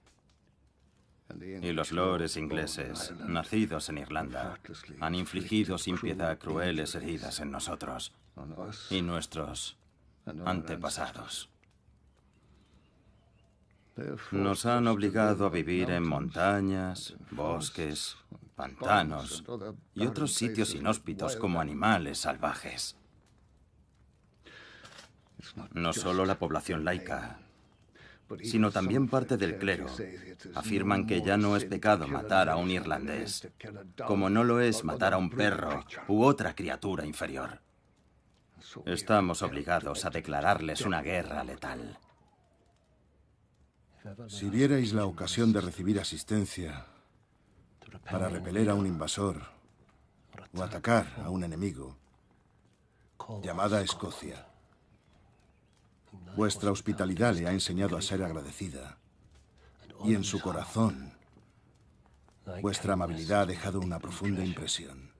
y los lores ingleses, nacidos en Irlanda, han infligido sin piedad crueles heridas en nosotros y nuestros antepasados. Nos han obligado a vivir en montañas, bosques, pantanos y otros sitios inhóspitos como animales salvajes. No solo la población laica, sino también parte del clero, afirman que ya no es pecado matar a un irlandés, como no lo es matar a un perro u otra criatura inferior. Estamos obligados a declararles una guerra letal.
Si vierais la ocasión de recibir asistencia para repeler a un invasor o atacar a un enemigo, llamad a Escocia. Vuestra hospitalidad le ha enseñado a ser agradecida. Y en su corazón, vuestra amabilidad ha dejado una profunda impresión.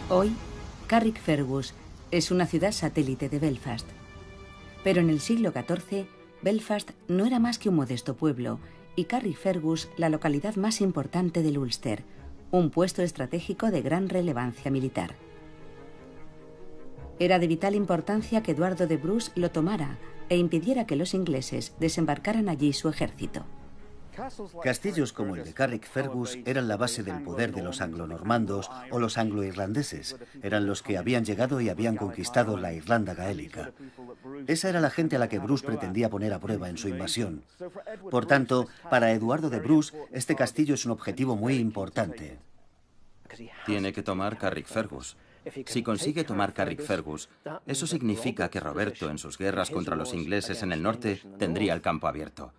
Hoy, Carrickfergus es una ciudad satélite de Belfast. Pero en el siglo XIV, Belfast no era más que un modesto pueblo y Carrickfergus la localidad más importante del Ulster, un puesto estratégico de gran relevancia militar. Era de vital importancia que Eduardo de Bruce lo tomara e impidiera que los ingleses desembarcaran allí su ejército.
Castillos como el de Carrickfergus eran la base del poder de los anglonormandos o los anglo-irlandeses. Eran los que habían llegado y habían conquistado la Irlanda gaélica. Esa era la gente a la que Bruce pretendía poner a prueba en su invasión. Por tanto, para Eduardo de Bruce, este castillo es un objetivo muy importante.
Tiene que tomar Carrickfergus. Si consigue tomar Carrickfergus, eso significa que Roberto, en sus guerras contra los ingleses en el norte, tendría el campo abierto.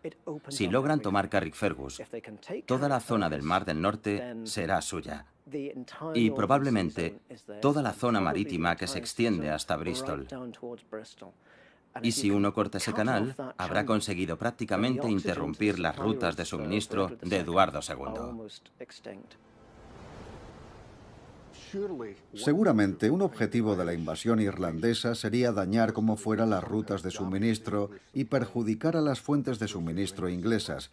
Si logran tomar Carrickfergus, toda la zona del Mar del Norte será suya. Y probablemente toda la zona marítima que se extiende hasta Bristol. Y si uno corta ese canal, habrá conseguido prácticamente interrumpir las rutas de suministro de Eduardo II.
Seguramente un objetivo de la invasión irlandesa sería dañar como fuera las rutas de suministro y perjudicar a las fuentes de suministro inglesas.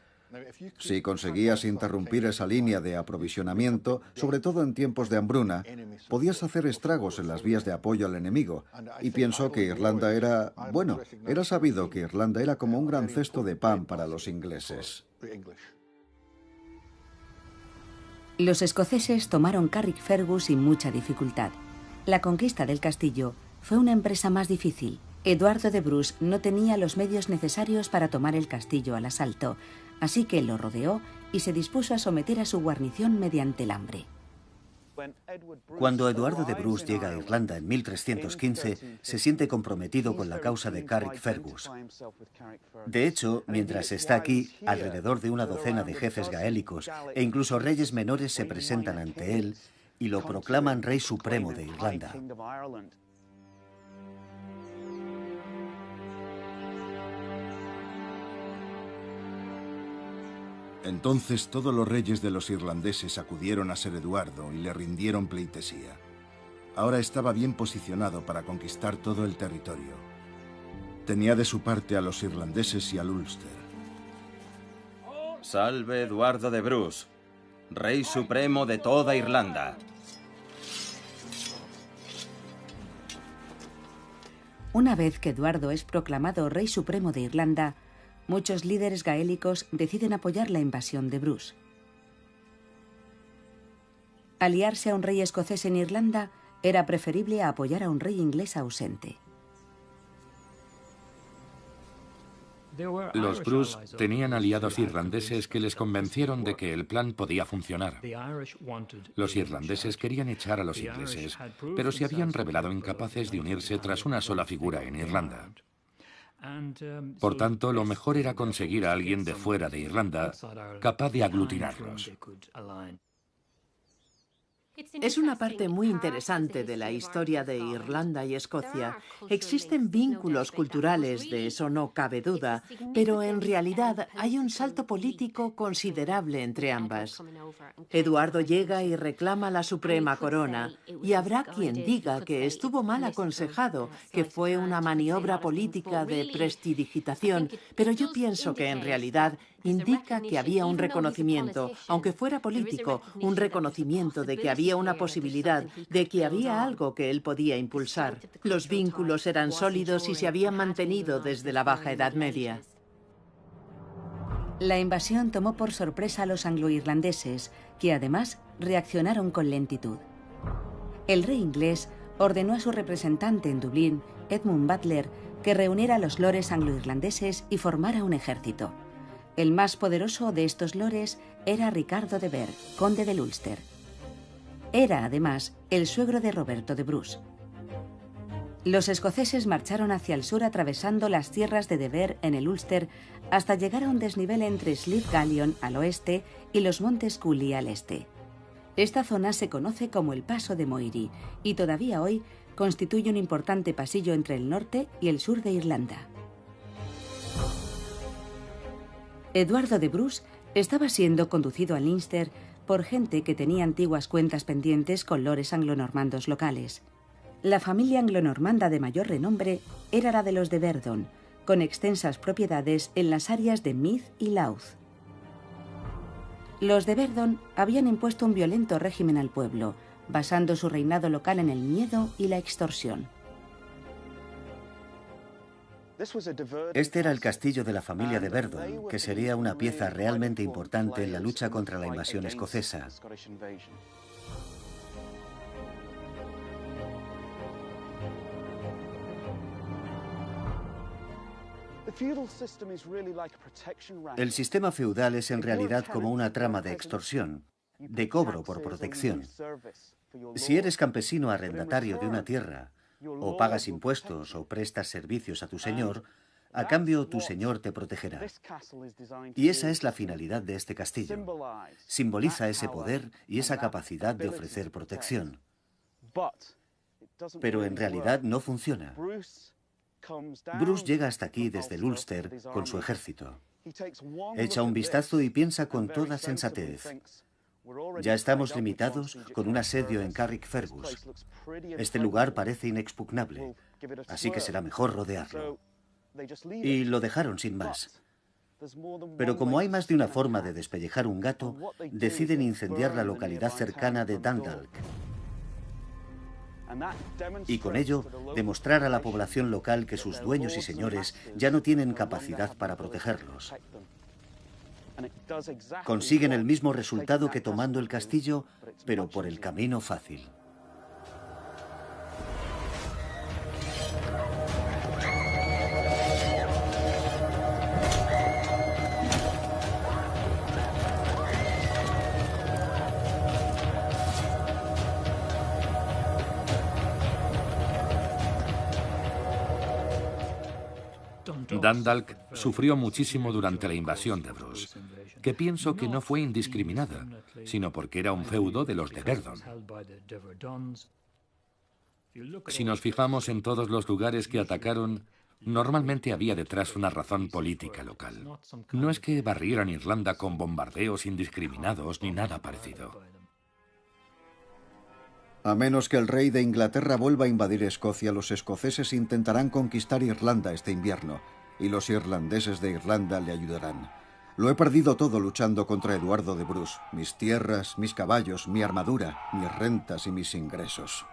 Si conseguías interrumpir esa línea de aprovisionamiento, sobre todo en tiempos de hambruna, podías hacer estragos en las vías de apoyo al enemigo. Y pienso que Irlanda era... Bueno, era sabido que Irlanda era como un gran cesto de pan para los ingleses.
Los escoceses tomaron Carrickfergus sin mucha dificultad. La conquista del castillo fue una empresa más difícil. Eduardo de Bruce no tenía los medios necesarios para tomar el castillo al asalto, así que lo rodeó y se dispuso a someter a su guarnición mediante el hambre.
Cuando Eduardo de Bruce llega a Irlanda en 1315, se siente comprometido con la causa de Carrickfergus. De hecho, mientras está aquí, alrededor de una docena de jefes gaélicos e incluso reyes menores se presentan ante él y lo proclaman rey supremo de Irlanda.
Entonces todos los reyes de los irlandeses acudieron a Ser Eduardo y le rindieron pleitesía. Ahora estaba bien posicionado para conquistar todo el territorio. Tenía de su parte a los irlandeses y al Ulster.
Salve Eduardo de Bruce, rey supremo de toda Irlanda.
Una vez que Eduardo es proclamado rey supremo de Irlanda, muchos líderes gaélicos deciden apoyar la invasión de Bruce. Aliarse a un rey escocés en Irlanda era preferible a apoyar a un rey inglés ausente.
Los Bruce tenían aliados irlandeses que les convencieron de que el plan podía funcionar. Los irlandeses querían echar a los ingleses, pero se habían revelado incapaces de unirse tras una sola figura en Irlanda. Por tanto, lo mejor era conseguir a alguien de fuera de Irlanda capaz de aglutinarlos.
Es una parte muy interesante de la historia de Irlanda y Escocia. Existen vínculos culturales, de eso no cabe duda, pero en realidad hay un salto político considerable entre ambas. Eduardo llega y reclama la suprema corona, y habrá quien diga que estuvo mal aconsejado, que fue una maniobra política de prestidigitación, pero yo pienso que en realidad indica que había un reconocimiento, aunque fuera político, un reconocimiento de que había una posibilidad, de que había algo que él podía impulsar. Los vínculos eran sólidos y se habían mantenido desde la Baja Edad Media.
La invasión tomó por sorpresa a los anglo-irlandeses, que además reaccionaron con lentitud. El rey inglés ordenó a su representante en Dublín, Edmund Butler, que reuniera a los lores anglo-irlandeses y formara un ejército. El más poderoso de estos lores era Ricardo de Vere, conde del Ulster. Era, además, el suegro de Roberto de Bruce. Los escoceses marcharon hacia el sur atravesando las tierras de Vere en el Ulster hasta llegar a un desnivel entre Slievelgalion al oeste y los montes Cooley al este. Esta zona se conoce como el Paso de Moiri y todavía hoy constituye un importante pasillo entre el norte y el sur de Irlanda. Eduardo de Bruce estaba siendo conducido a Leinster por gente que tenía antiguas cuentas pendientes con lores anglonormandos locales. La familia anglonormanda de mayor renombre era la de los de Verdon, con extensas propiedades en las áreas de Meath y Louth. Los de Verdon habían impuesto un violento régimen al pueblo, basando su reinado local en el miedo y la extorsión.
Este era el castillo de la familia de Verdon, que sería una pieza realmente importante en la lucha contra la invasión escocesa. El sistema feudal es en realidad como una trama de extorsión, de cobro por protección. Si eres campesino arrendatario de una tierra, o pagas impuestos o prestas servicios a tu señor, a cambio tu señor te protegerá. Y esa es la finalidad de este castillo. Simboliza ese poder y esa capacidad de ofrecer protección. Pero en realidad no funciona. Bruce llega hasta aquí desde el Ulster con su ejército. Echa un vistazo y piensa con toda sensatez. Ya estamos limitados con un asedio en Carrickfergus. Este lugar parece inexpugnable, así que será mejor rodearlo. Y lo dejaron sin más. Pero como hay más de una forma de despellejar un gato, deciden incendiar la localidad cercana de Dundalk. Y con ello, demostrar a la población local que sus dueños y señores ya no tienen capacidad para protegerlos. Consiguen el mismo resultado que tomando el castillo, pero por el camino fácil.
Dundalk sufrió muchísimo durante la invasión de Bruce, que pienso que no fue indiscriminada, sino porque era un feudo de los de Verdon. Si nos fijamos en todos los lugares que atacaron, Normalmente había detrás una razón política local. No es que barrieran Irlanda con bombardeos indiscriminados ni nada parecido.
A menos que el rey de Inglaterra vuelva a invadir Escocia, los escoceses intentarán conquistar Irlanda este invierno, y los irlandeses de Irlanda le ayudarán. Lo he perdido todo luchando contra Eduardo de Bruce. Mis tierras, mis caballos, mi armadura, mis rentas y mis ingresos.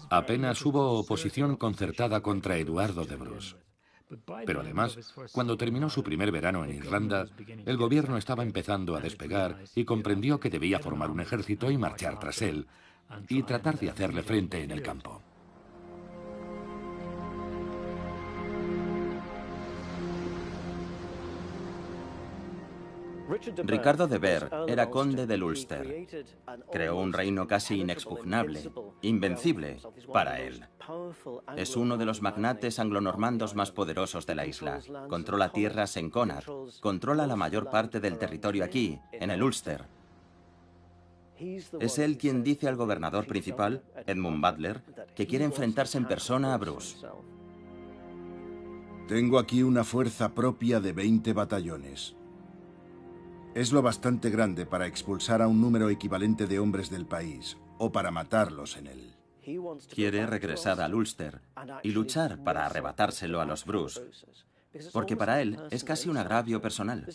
Apenas hubo oposición concertada contra Eduardo de Bruce. Pero además, cuando terminó su primer verano en Irlanda, el gobierno estaba empezando a despegar y comprendió que debía formar un ejército y marchar tras él, y tratar de hacerle frente en el campo.
Ricardo de Vere era conde del Ulster. Creó un reino casi inexpugnable, invencible para él. Es uno de los magnates anglonormandos más poderosos de la isla. Controla tierras en Connacht, controla la mayor parte del territorio aquí, en el Ulster. Es él quien dice al gobernador principal, Edmund Butler, que quiere enfrentarse en persona a Bruce.
Tengo aquí una fuerza propia de 20 batallones. Es lo bastante grande para expulsar a un número equivalente de hombres del país, o para matarlos en él.
Quiere regresar al Ulster y luchar para arrebatárselo a los Bruce, porque para él es casi un agravio personal.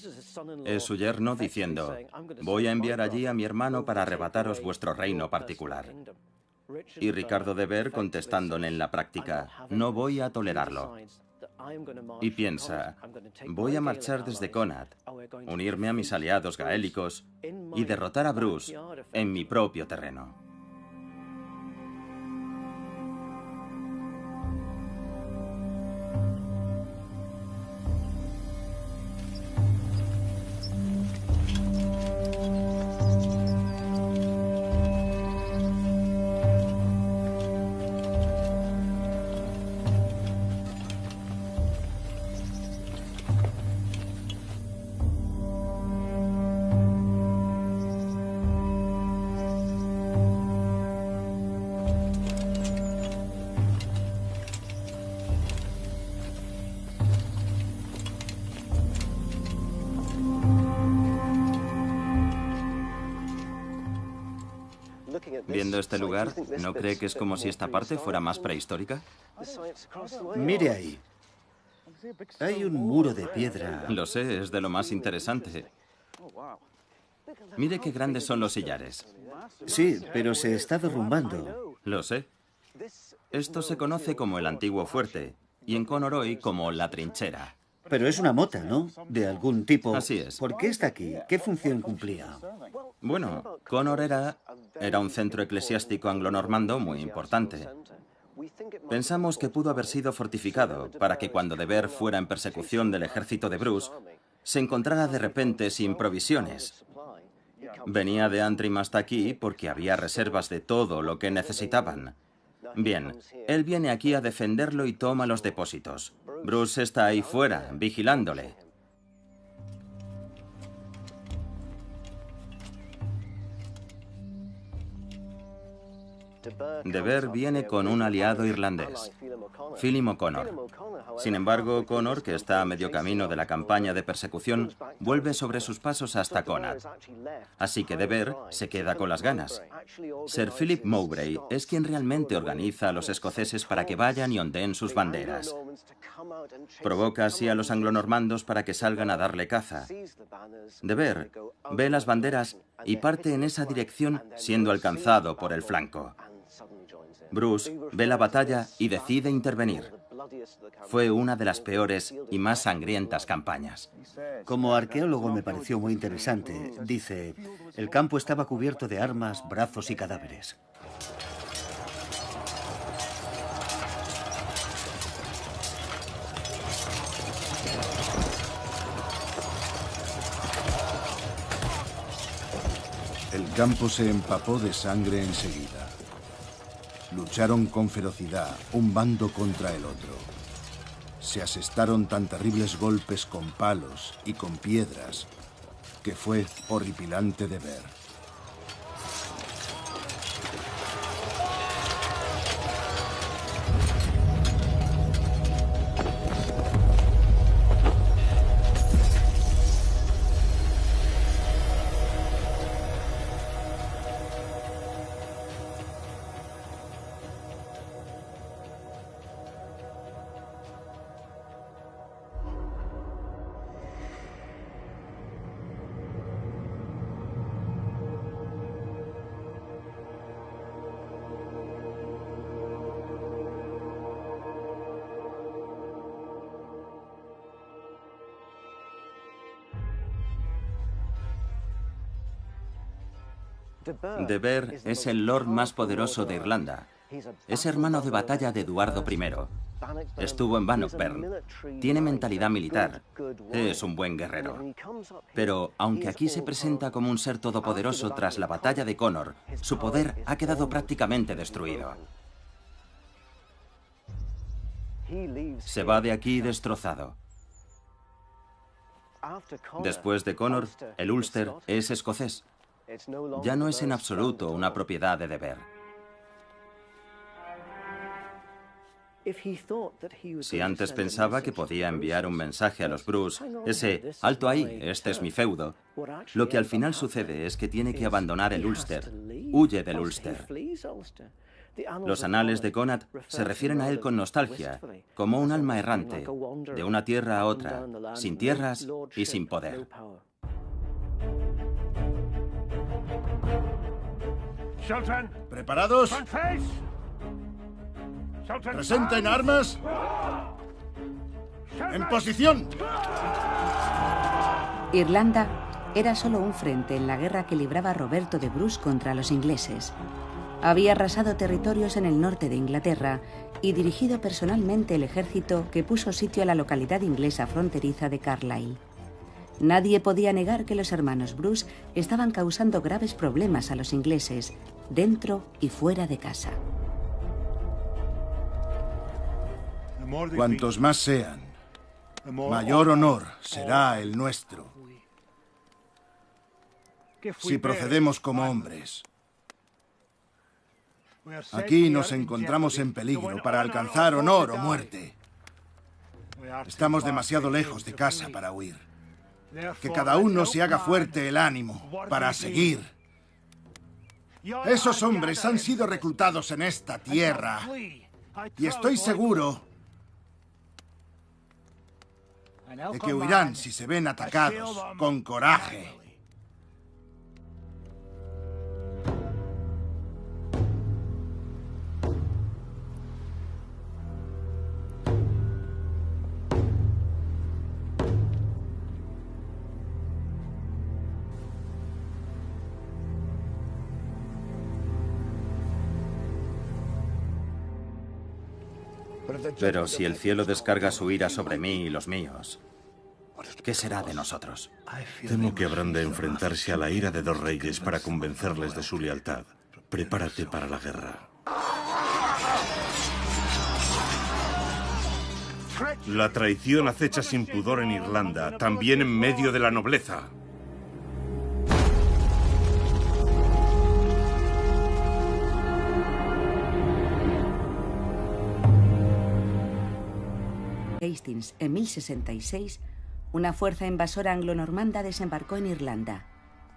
Es su yerno diciendo, voy a enviar allí a mi hermano para arrebataros vuestro reino particular. Y Ricardo de Vere contestándole en la práctica, no voy a tolerarlo. Y piensa, voy a marchar desde Connacht, unirme a mis aliados gaélicos y derrotar a Bruce en mi propio terreno. Viendo este lugar, ¿no cree que es como si esta parte fuera más prehistórica?
Mire ahí. Hay un muro de piedra.
Lo sé, es de lo más interesante. Mire qué grandes son los sillares.
Sí, pero se está derrumbando.
Lo sé. Esto se conoce como el antiguo fuerte, y en Conoroy como la trinchera.
Pero es una mota, ¿no? De algún tipo.
Así es.
¿Por qué está aquí? ¿Qué función cumplía?
Bueno, Connor era un centro eclesiástico anglonormando muy importante. Pensamos que pudo haber sido fortificado para que cuando de Vere fuera en persecución del ejército de Bruce, se encontrara de repente sin provisiones. Venía de Antrim hasta aquí porque había reservas de todo lo que necesitaban. Bien, él viene aquí a defenderlo y toma los depósitos. Bruce está ahí fuera, vigilándole. De Vere viene con un aliado irlandés, Phelim O'Connor. Sin embargo, O'Connor, que está a medio camino de la campaña de persecución, vuelve sobre sus pasos hasta Connacht. Así que De Vere se queda con las ganas. Sir Philip Mowbray es quien realmente organiza a los escoceses para que vayan y ondeen sus banderas. Provoca así a los anglonormandos para que salgan a darle caza. De Vere ve las banderas y parte en esa dirección siendo alcanzado por el flanco. Bruce ve la batalla y decide intervenir. Fue una de las peores y más sangrientas campañas.
Como arqueólogo me pareció muy interesante. Dice, el campo estaba cubierto de armas, brazos y cadáveres.
El campo se empapó de sangre enseguida. Lucharon con ferocidad, un bando contra el otro. Se asestaron tan terribles golpes con palos y con piedras que fue horripilante de ver.
De Ver es el lord más poderoso de Irlanda. Es hermano de batalla de Eduardo I. Estuvo en Bannockburn. Tiene mentalidad militar. Es un buen guerrero. Pero, aunque aquí se presenta como un ser todopoderoso tras la batalla de Connor, su poder ha quedado prácticamente destruido. Se va de aquí destrozado. Después de Connor, el Ulster es escocés. Ya no es en absoluto una propiedad de Ver. Si antes pensaba que podía enviar un mensaje a los Bruce, ese "alto ahí, este es mi feudo", lo que al final sucede es que tiene que abandonar el Ulster. Huye del Ulster. Los anales de Connacht se refieren a él con nostalgia, como un alma errante, de una tierra a otra, sin tierras y sin poder.
¿Preparados? ¡Presenten armas! ¡En posición!
Irlanda era solo un frente en la guerra que libraba Roberto de Bruce contra los ingleses. Había arrasado territorios en el norte de Inglaterra y dirigido personalmente el ejército que puso sitio a la localidad inglesa fronteriza de Carlisle. Nadie podía negar que los hermanos Bruce estaban causando graves problemas a los ingleses, dentro y fuera de casa.
Cuantos más sean, mayor honor será el nuestro. Si procedemos como hombres. Aquí nos encontramos en peligro para alcanzar honor o muerte. Estamos demasiado lejos de casa para huir. Que cada uno se haga fuerte el ánimo para seguir. Esos hombres han sido reclutados en esta tierra y estoy seguro de que huirán si se ven atacados con coraje.
Pero si el cielo descarga su ira sobre mí y los míos, ¿qué será de nosotros?
Temo que habrán de enfrentarse a la ira de dos reyes para convencerles de su lealtad. Prepárate para la guerra. La traición acecha sin pudor en Irlanda, también en medio de la nobleza.
Hastings, en 1066, una fuerza invasora anglo-normanda desembarcó en Irlanda.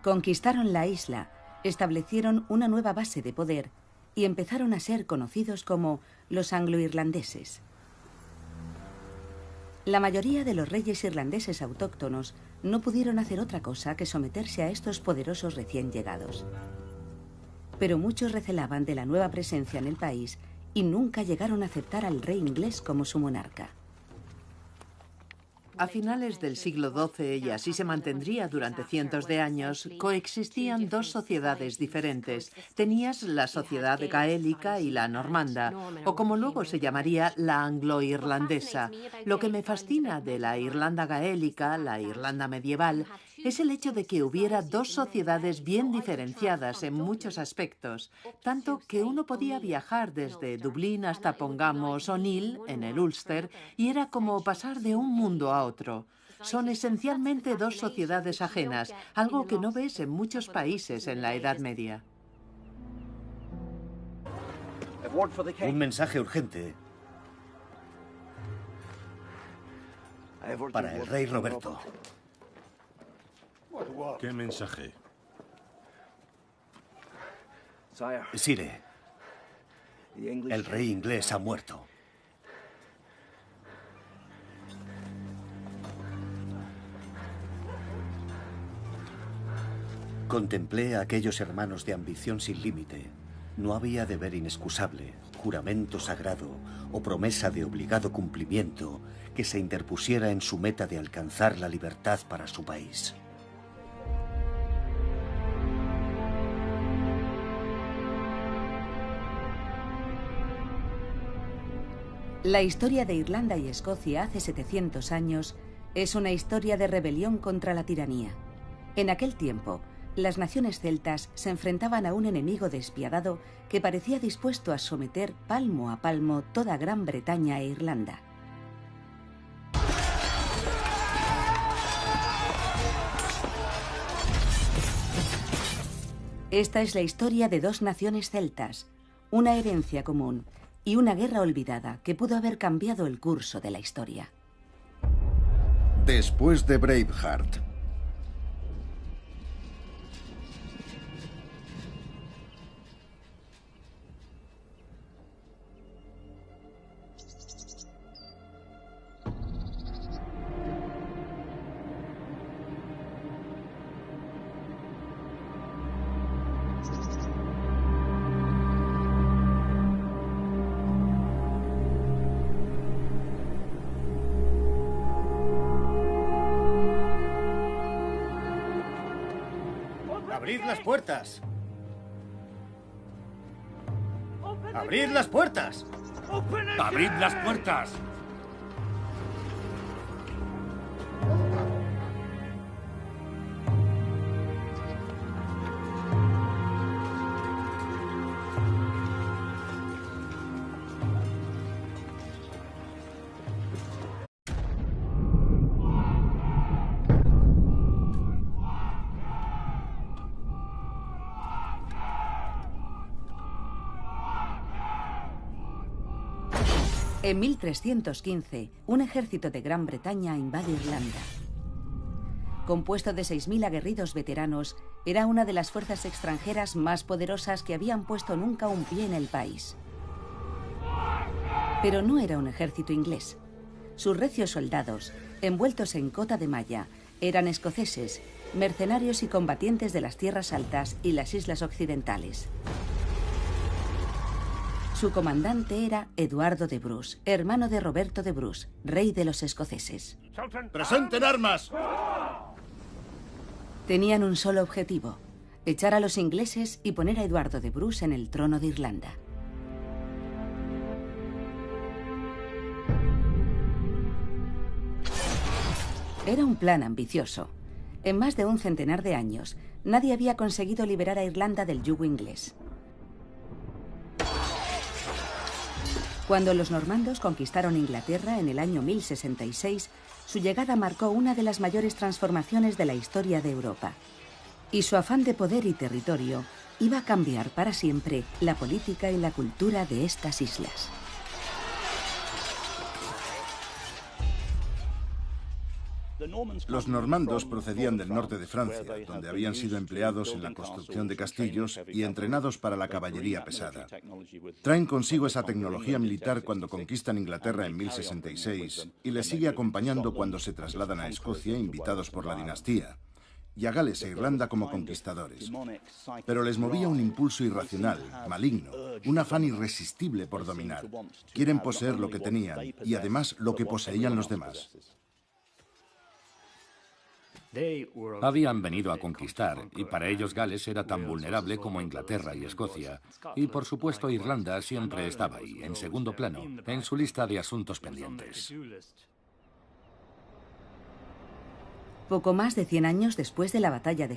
Conquistaron la isla, establecieron una nueva base de poder y empezaron a ser conocidos como los anglo-irlandeses. La mayoría de los reyes irlandeses autóctonos no pudieron hacer otra cosa que someterse a estos poderosos recién llegados. Pero muchos recelaban de la nueva presencia en el país y nunca llegaron a aceptar al rey inglés como su monarca.
A finales del siglo XII, y así se mantendría durante cientos de años, coexistían dos sociedades diferentes. Tenías la sociedad gaélica y la normanda, o como luego se llamaría, la anglo-irlandesa. Lo que me fascina de la Irlanda gaélica, la Irlanda medieval, es el hecho de que hubiera dos sociedades bien diferenciadas en muchos aspectos, tanto que uno podía viajar desde Dublín hasta, pongamos, O'Neill, en el Ulster, y era como pasar de un mundo a otro. son esencialmente dos sociedades ajenas, algo que no ves en muchos países en la Edad Media.
Un mensaje urgente para el rey Roberto.
¿Qué mensaje?
Sire, el rey inglés ha muerto. Contemplé a aquellos hermanos de ambición sin límite. No había deber inexcusable, juramento sagrado o promesa de obligado cumplimiento que se interpusiera en su meta de alcanzar la libertad para su país.
La historia de Irlanda y Escocia hace 700 años es una historia de rebelión contra la tiranía. En aquel tiempo, las naciones celtas se enfrentaban a un enemigo despiadado que parecía dispuesto a someter palmo a palmo toda Gran Bretaña e Irlanda. Esta es la historia de dos naciones celtas, una herencia común y una guerra olvidada que pudo haber cambiado el curso de la historia.
Después de Braveheart.
¡Abrid las puertas! ¡Abrid las puertas!
¡Abrid las puertas!
En 1315, un ejército de Gran Bretaña invade Irlanda. Compuesto de 6.000 aguerridos veteranos, era una de las fuerzas extranjeras más poderosas que habían puesto nunca un pie en el país. Pero no era un ejército inglés. Sus recios soldados, envueltos en cota de malla, eran escoceses, mercenarios y combatientes de las tierras altas y las islas occidentales. Su comandante era Eduardo de Bruce, hermano de Roberto de Bruce, rey de los escoceses.
¡Presenten armas!
Tenían un solo objetivo: echar a los ingleses y poner a Eduardo de Bruce en el trono de Irlanda. Era un plan ambicioso. En más de un centenar de años, nadie había conseguido liberar a Irlanda del yugo inglés. Cuando los normandos conquistaron Inglaterra en el año 1066, su llegada marcó una de las mayores transformaciones de la historia de Europa. Y su afán de poder y territorio iba a cambiar para siempre la política y la cultura de estas islas.
Los normandos procedían del norte de Francia, donde habían sido empleados en la construcción de castillos y entrenados para la caballería pesada. Traen consigo esa tecnología militar cuando conquistan Inglaterra en 1066 y les sigue acompañando cuando se trasladan a Escocia invitados por la dinastía, y a Gales e Irlanda como conquistadores. Pero les movía un impulso irracional, maligno, un afán irresistible por dominar. Quieren poseer lo que tenían y además lo que poseían los demás.
Habían venido a conquistar, y para ellos Gales era tan vulnerable como Inglaterra y Escocia. Y por supuesto Irlanda siempre estaba ahí, en segundo plano, en su lista de asuntos pendientes.
Poco más de 100 años después de la batalla de